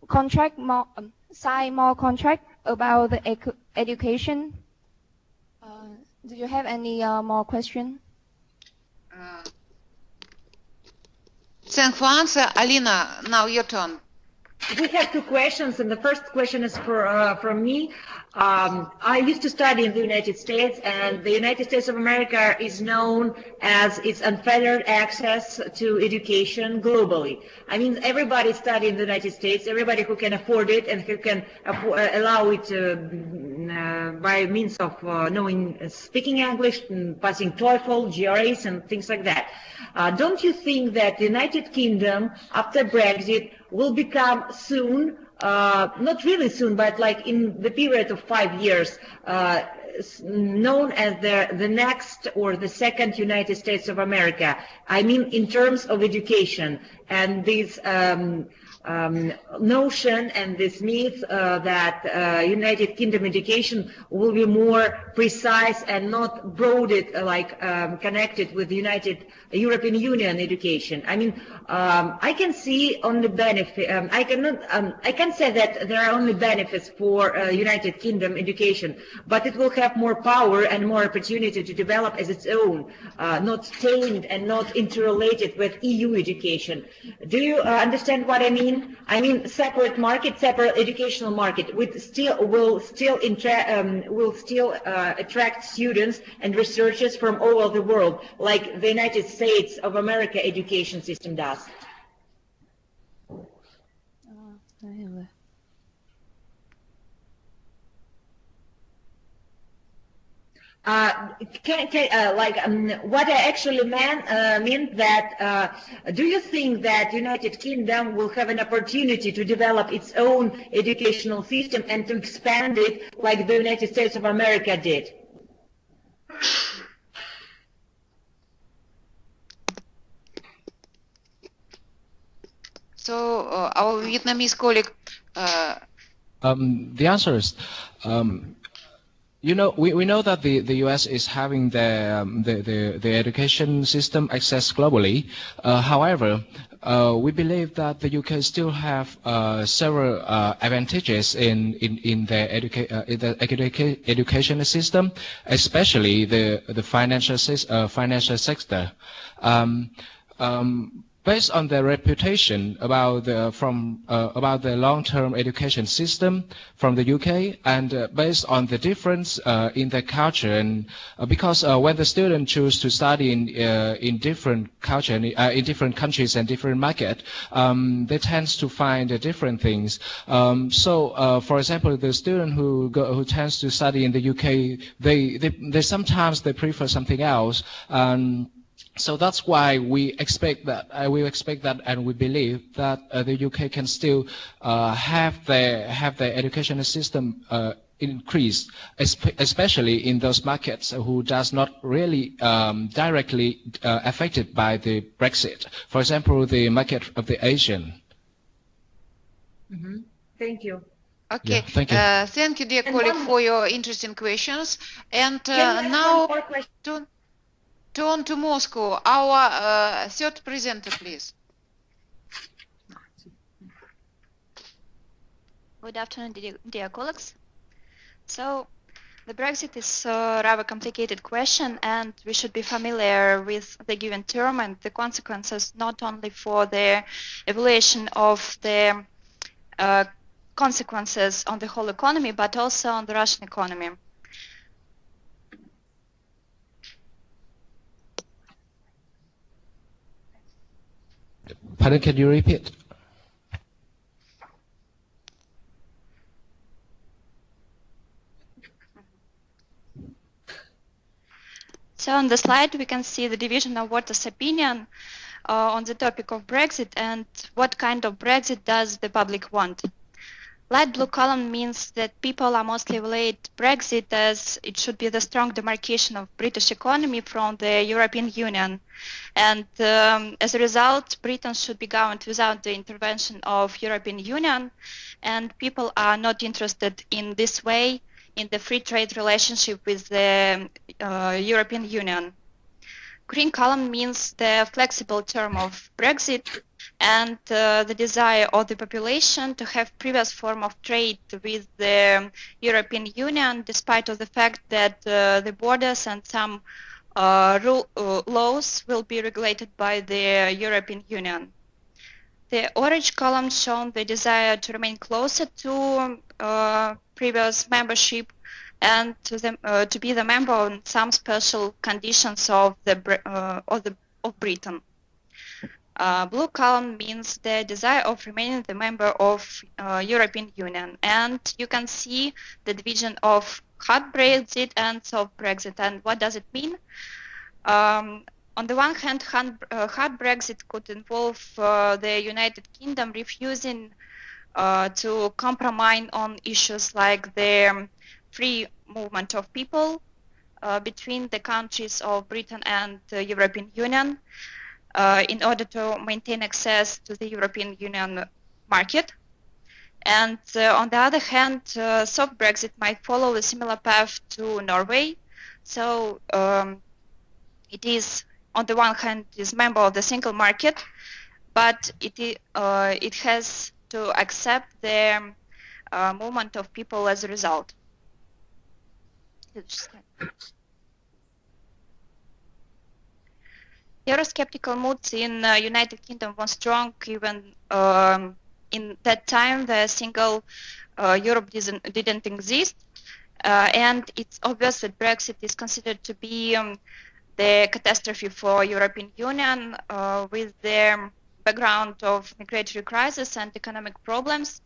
contract more, sign more contract about the education. Do you have any more question? Thanks for answer. Alina, now your turn. We have two questions, and the first question is from me. I used to study in the United States, and the United States of America is known as its unfettered access to education globally. I mean, everybody studies in the United States, everybody who can afford it and who can allow it by means of speaking English, passing TOEFL, GREs, and things like that. Don't you think that the United Kingdom, after Brexit, will become soon, not really soon, but like in the period of 5 years, known as the next or the second United States of America? I mean, in terms of education, and this notion and this myth that United Kingdom education will be more precise and not broaded, connected with the European Union education. I mean, I can see only benefit. I can say that there are only benefits for United Kingdom education, but it will have more power and more opportunity to develop as its own, not tamed and not interrelated with EU education. Do you understand what I mean? I mean, separate market, separate educational market, will still attract students and researchers from all over the world, like the United States of America education system does. What I actually meant that do you think that United Kingdom will have an opportunity to develop its own educational system and to expand it like the United States of America did? So our Vietnamese colleague. The answer is, we know that the U.S. is having the education system access globally. However, we believe that the UK still have several advantages in the education system, especially the financial sector. Based on their reputation about the long-term education system from the UK, and based on the difference in their culture, and because when the student choose to study in different culture, in different countries and different market, they tend to find different things. For example, the student who tends to study in the UK, they sometimes prefer something else. So that's why we expect that, and we believe that the UK can still have their educational system increased, especially in those markets who does not really directly affected by the Brexit. For example, the market of the Asian. Mm-hmm. Thank you. Okay. Yeah, thank you. Thank you, dear colleague, for your interesting questions. And now turn to Moscow. Our third presenter, please. Good afternoon, dear colleagues. So, the Brexit is a rather complicated question, and we should be familiar with the given term and the consequences, not only for the evaluation of the consequences on the whole economy, but also on the Russian economy. Pardon, can you repeat? So on the slide we can see the division of voters' opinion on the topic of Brexit and what kind of Brexit does the public want. Light blue column means that people are mostly evaluate Brexit as it should be the strong demarcation of British economy from the European Union. And as a result, Britain should be governed without the intervention of European Union, and people are not interested in this way in the free trade relationship with the European Union. Green column means the flexible term of Brexit and the desire of the population to have previous form of trade with the European Union, despite of the fact that the borders and some laws will be regulated by the European Union. The orange column shows the desire to remain closer to previous membership and to be the member on some special conditions of Britain. Blue column means the desire of remaining the member of European Union, and you can see the division of hard Brexit and soft Brexit. And what does it mean? On the one hand, hard Brexit could involve the United Kingdom refusing to compromise on issues like the free movement of people between the countries of Britain and the European Union in order to maintain access to the European Union market. And on the other hand, soft Brexit might follow a similar path to Norway. So it is, on the one hand, is member of the single market, but it has to accept the movement of people as a result. Eurosceptical moods in United Kingdom were strong even in that time. The single Europe didn't exist, and it's obvious that Brexit is considered to be the catastrophe for European Union with the background of migratory crisis and economic problems,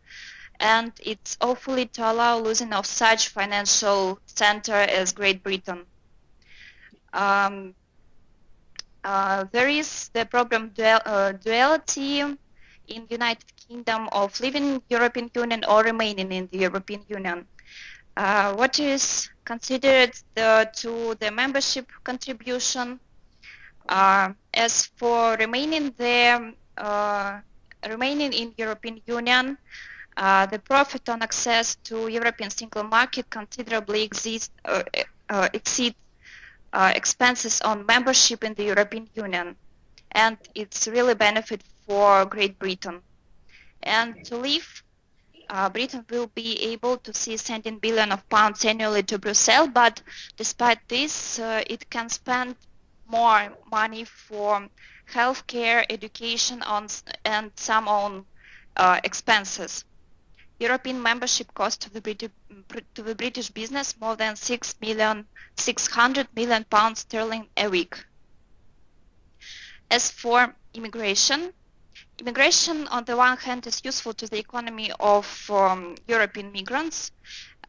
and it's awfully to allow losing of such financial center as Great Britain. There is the problem duality in United Kingdom of leaving European Union or remaining in the European Union. What is considered to the membership contribution? As for remaining there, remaining in European Union, the profit on access to European single market considerably exceeds expenses on membership in the European Union, and it's really benefit for Great Britain. And to leave, Britain will be able to see sending billion of pounds annually to Brussels, but despite this, it can spend more money for healthcare, education, and some own expenses. European membership cost to the British business more than 600 million pounds sterling a week. As for immigration, immigration on the one hand is useful to the economy of European migrants,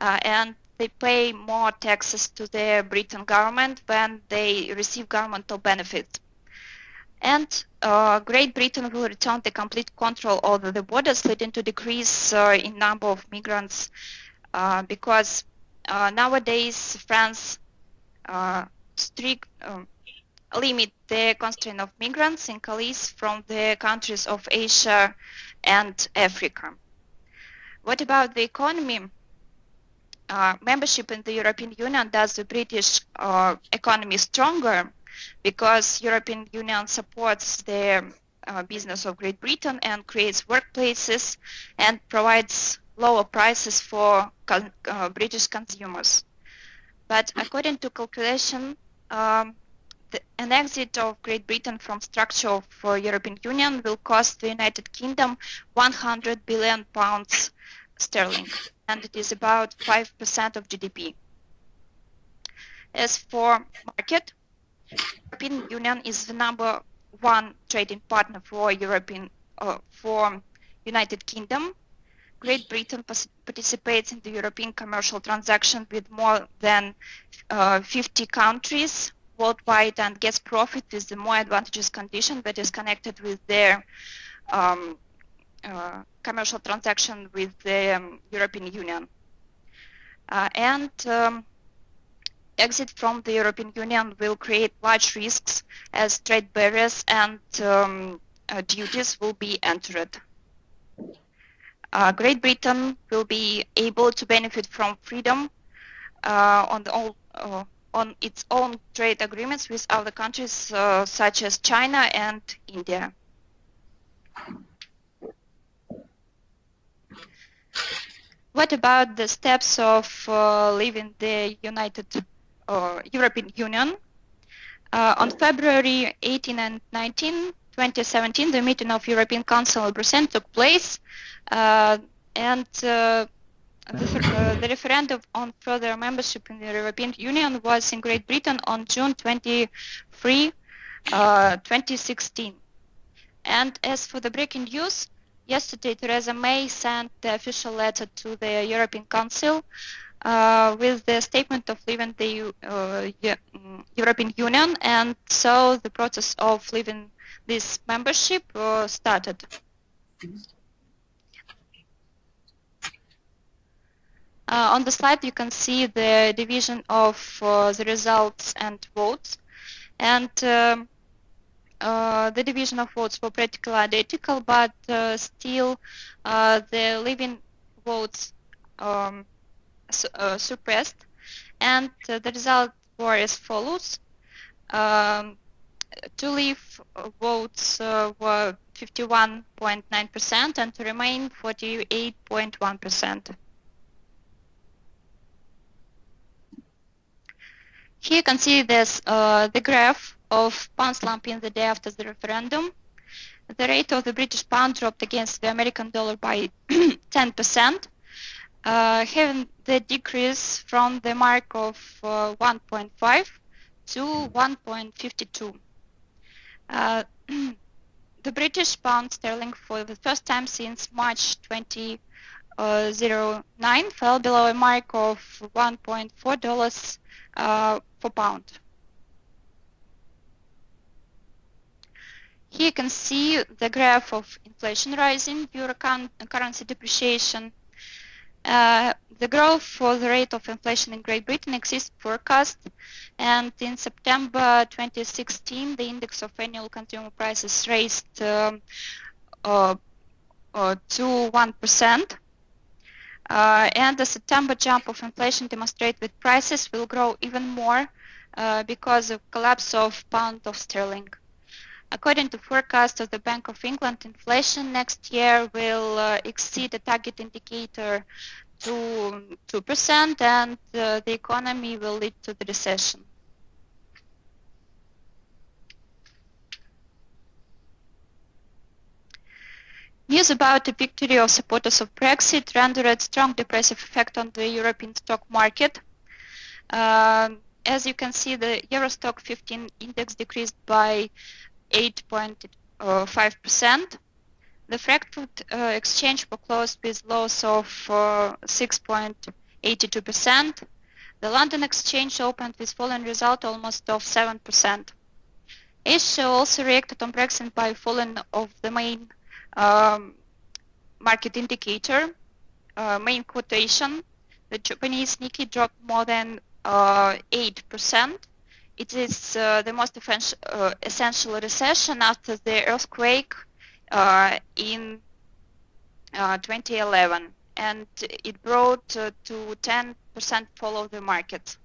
and they pay more taxes to the Britain government when they receive governmental benefits. And Great Britain will return the complete control over the borders, leading to decrease in number of migrants, because nowadays France limit the constraint of migrants in Calais from the countries of Asia and Africa. What about the economy? Membership in the European Union does the British economy stronger, because European Union supports the business of Great Britain and creates workplaces and provides lower prices for British consumers. But according to calculation, an exit of Great Britain from structure of European Union will cost the United Kingdom 100 billion pounds sterling, and it is about 5% of GDP. As for market, European Union is the #1 trading partner for United Kingdom. Great Britain participates in the European commercial transaction with more than 50 countries worldwide and gets profit with the more advantageous condition that is connected with their commercial transaction with the European Union. Exit from the European Union will create large risks as trade barriers and duties will be entered. Great Britain will be able to benefit from freedom on its own trade agreements with other countries such as China and India. What about the steps of leaving the European Union? On February 18 and 19, 2017, the meeting of European Council in Brussels took place, and the referendum on further membership in the European Union was in Great Britain on June 23, 2016. And as for the breaking news, yesterday Theresa May sent the official letter to the European Council with the statement of leaving the European Union, and so the process of leaving this membership started. On the slide you can see the division of the results and votes, and the division of votes were practically identical, but still the leaving votes suppressed, and the results were as follows. To leave votes were 51.9% and to remain 48.1%. Here you can see this the graph of pound slumping the day after the referendum. The rate of the British pound dropped against the American dollar by 10%, having the decrease from the mark of 1.5 to 1.52. The British pound sterling for the first time since March 2009 fell below a mark of $1.4 per pound. Here you can see the graph of inflation rising, euro currency depreciation. The growth for the rate of inflation in Great Britain exceeds forecast, and in September 2016, the index of annual consumer prices raised to 1%. And the September jump of inflation demonstrates that prices will grow even more because of collapse of pound of sterling. According to forecast of the Bank of England, inflation next year will exceed the target indicator to 2%, and the economy will lead to the recession. News about the victory of supporters of Brexit rendered a strong depressive effect on the European stock market. As you can see, the Eurostock 15 index decreased by 8.5%. The Frankfurt exchange was closed with loss of 6.82%. The London exchange opened with falling result almost of 7%. Asia also reacted on Brexit by falling of the main market indicator, main quotation. The Japanese Nikkei dropped more than 8%. It is the most essential recession after the earthquake in 2011, and it brought to 10% fall of the market.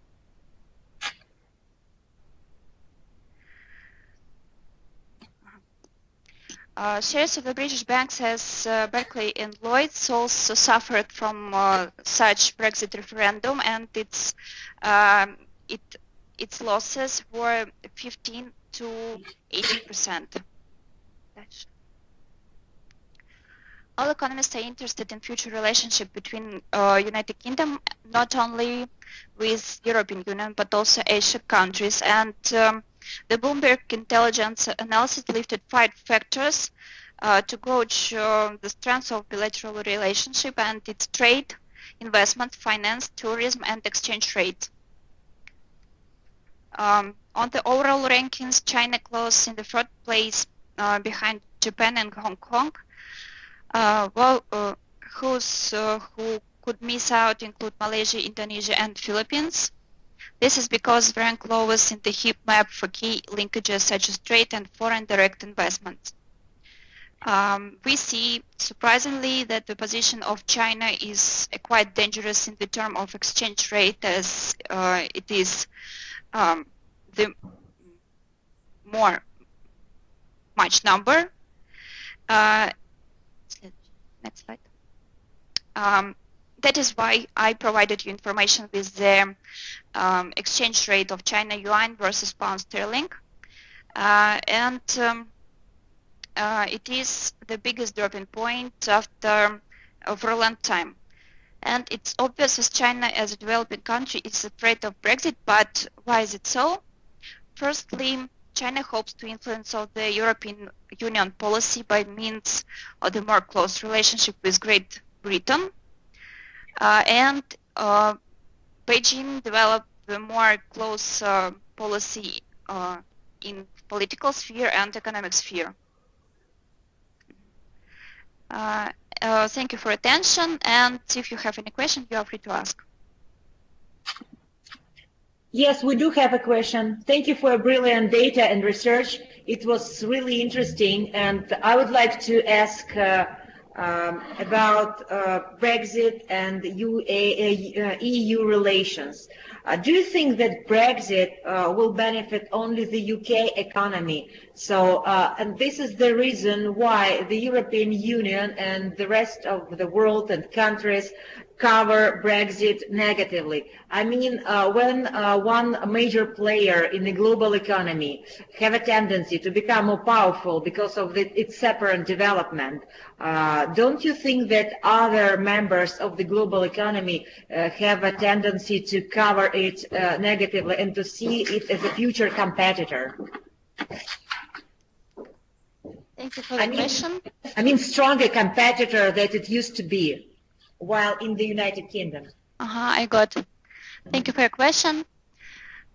Shares of the British banks as Barclays and Lloyds also suffered from such Brexit referendum, and its losses were 15 to 80%. All economists are interested in future relationship between United Kingdom, not only with European Union but also Asian countries, and the Bloomberg intelligence analysis lifted 5 factors to gauge the strength of bilateral relationship and its trade, investment, finance, tourism, and exchange rate. On the overall rankings, China closed in the third place behind Japan and Hong Kong. Who could miss out include Malaysia, Indonesia, and Philippines. This is because we rank lowest in the heat map for key linkages such as trade and foreign direct investments. We see, surprisingly, that the position of China is quite dangerous in the term of exchange rate, as it is the much number. Next slide. That is why I provided you information with the exchange rate of China yuan versus pound sterling. And it is the biggest dropping point after for a long time. And it's obvious as China as a developing country is afraid of Brexit, but why is it so? Firstly, China hopes to influence of the European Union policy by means of the more close relationship with Great Britain. And Beijing developed the more close policy in political sphere and economic sphere. Thank you for attention, and if you have any question, you are free to ask. Yes, we do have a question. Thank you for brilliant data and research. It was really interesting, and I would like to ask about Brexit and EU relations. Do you think that Brexit will benefit only the UK economy? So, and this is the reason why the European Union and the rest of the world and countries cover Brexit negatively. I mean, when one major player in the global economy have a tendency to become more powerful because of its separate development, don't you think that other members of the global economy have a tendency to cover it negatively and to see it as a future competitor? Thank you for the question. I mean, stronger competitor that it used to be while in the United Kingdom. I got it. Thank you for your question.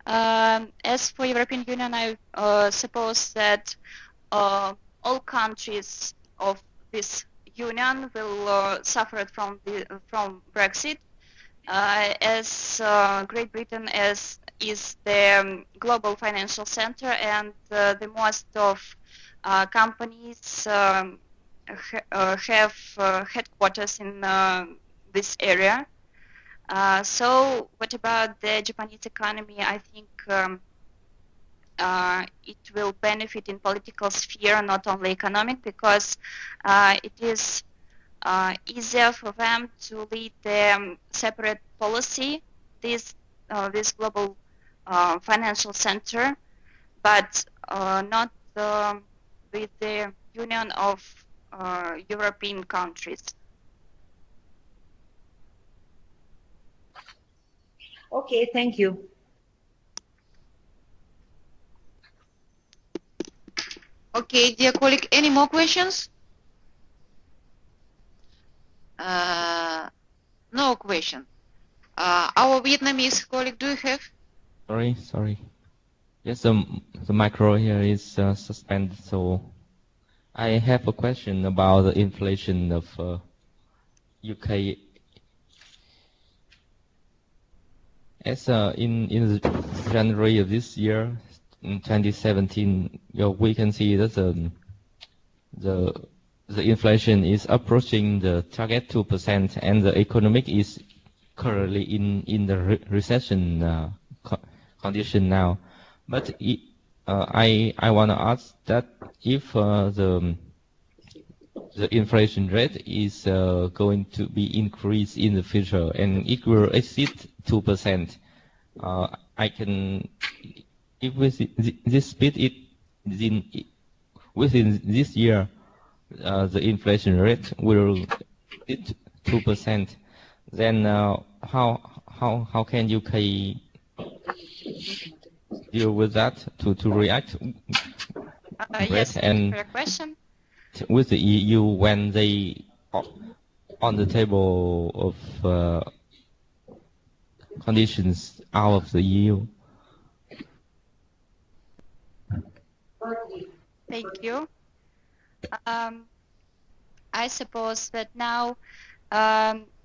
As for European Union, I suppose that all countries of this union will suffer from Brexit, as Great Britain is the global financial center, and the most of companies have headquarters in this area. So what about the Japanese economy? I think it will benefit in political sphere, not only economic, because it is easier for them to lead the separate policy, this global financial center, but not with the union of European countries. Okay, thank you. Okay, dear colleague, any more questions? No question. Our Vietnamese colleague, do you have? Sorry. Yes, the micro here is suspended, so I have a question about the inflation of UK. As in January of this year, in 2017, we can see that the inflation is approaching the target 2%, and the economic is currently in the recession condition now. But I want to ask that if the inflation rate is going to be increased in the future and it will exceed 2%, I can, if with this speed within this year, the inflation rate will hit 2%. Then how can UK deal with that to react? Yes, thank you and for your question. with the EU when they on the table of conditions out of the EU. Thank you. I suppose that now,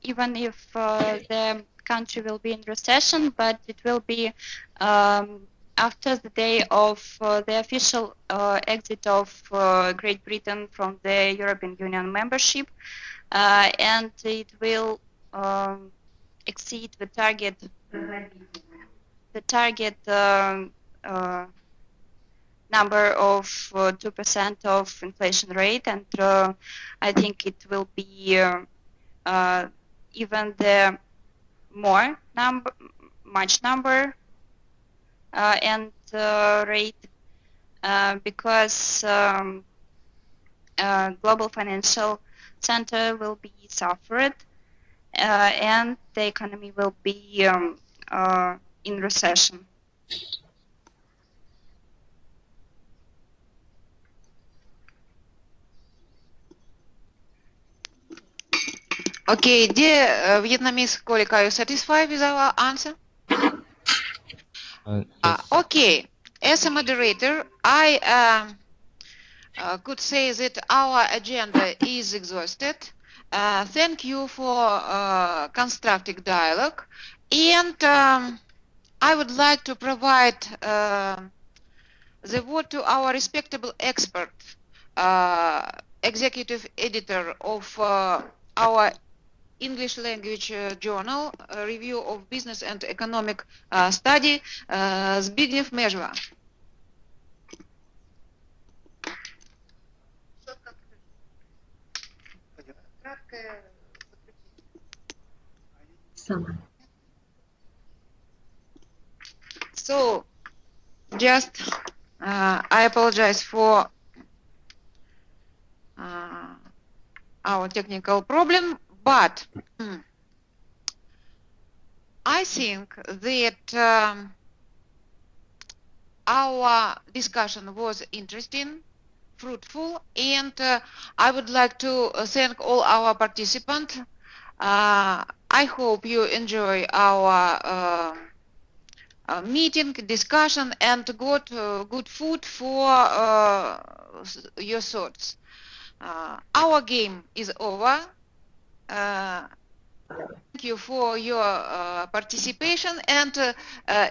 even if the country will be in recession, but it will be after the day of the official exit of Great Britain from the European Union membership, and it will exceed the target number of 2% of inflation rate, and I think it will be even the more much number and rate, because global financial center will be suffered, and the economy will be in recession. Okay, dear Vietnamese colleague, are you satisfied with our answer? Yes. Okay, as a moderator, I could say that our agenda is exhausted. Thank you for constructive dialogue, and I would like to provide the word to our respectable expert, executive editor of our English language journal, Review of Business and Economic Study, Zbigniew Mezhva. So, just I apologize for our technical problem, but I think that our discussion was interesting, fruitful, and I would like to thank all our participants. I hope you enjoy our meeting, discussion, and got good food for your thoughts. Our game is over. Thank you for your participation, and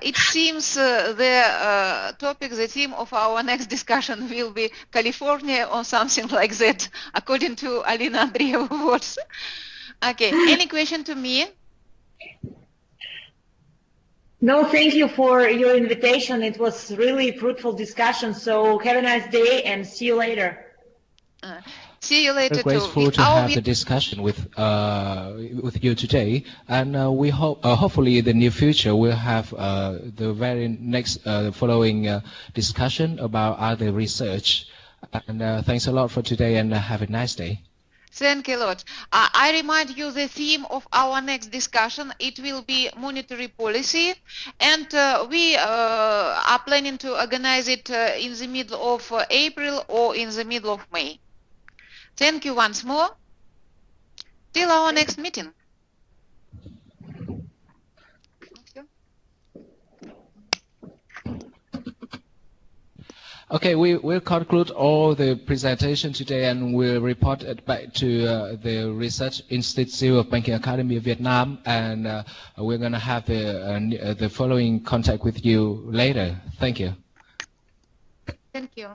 it seems the topic, the theme of our next discussion will be California or something like that, according to Alina Andreevs' words. Okay, any question to me? No, thank you for your invitation. It was really fruitful discussion. So have a nice day and see you later. See you later. We're grateful to have the discussion with you today, and we hope hopefully in the near future we'll have the very next following discussion about other research. And thanks a lot for today, and have a nice day. Thank you a lot. I remind you the theme of our next discussion. It will be monetary policy, and we are planning to organize it in the middle of April or in the middle of May. Thank you once more. Till our next meeting. Okay, we will conclude all the presentation today, and we'll report it back to the Research Institute of Banking Academy of Vietnam, and we're going to have the following contact with you later. Thank you. Thank you.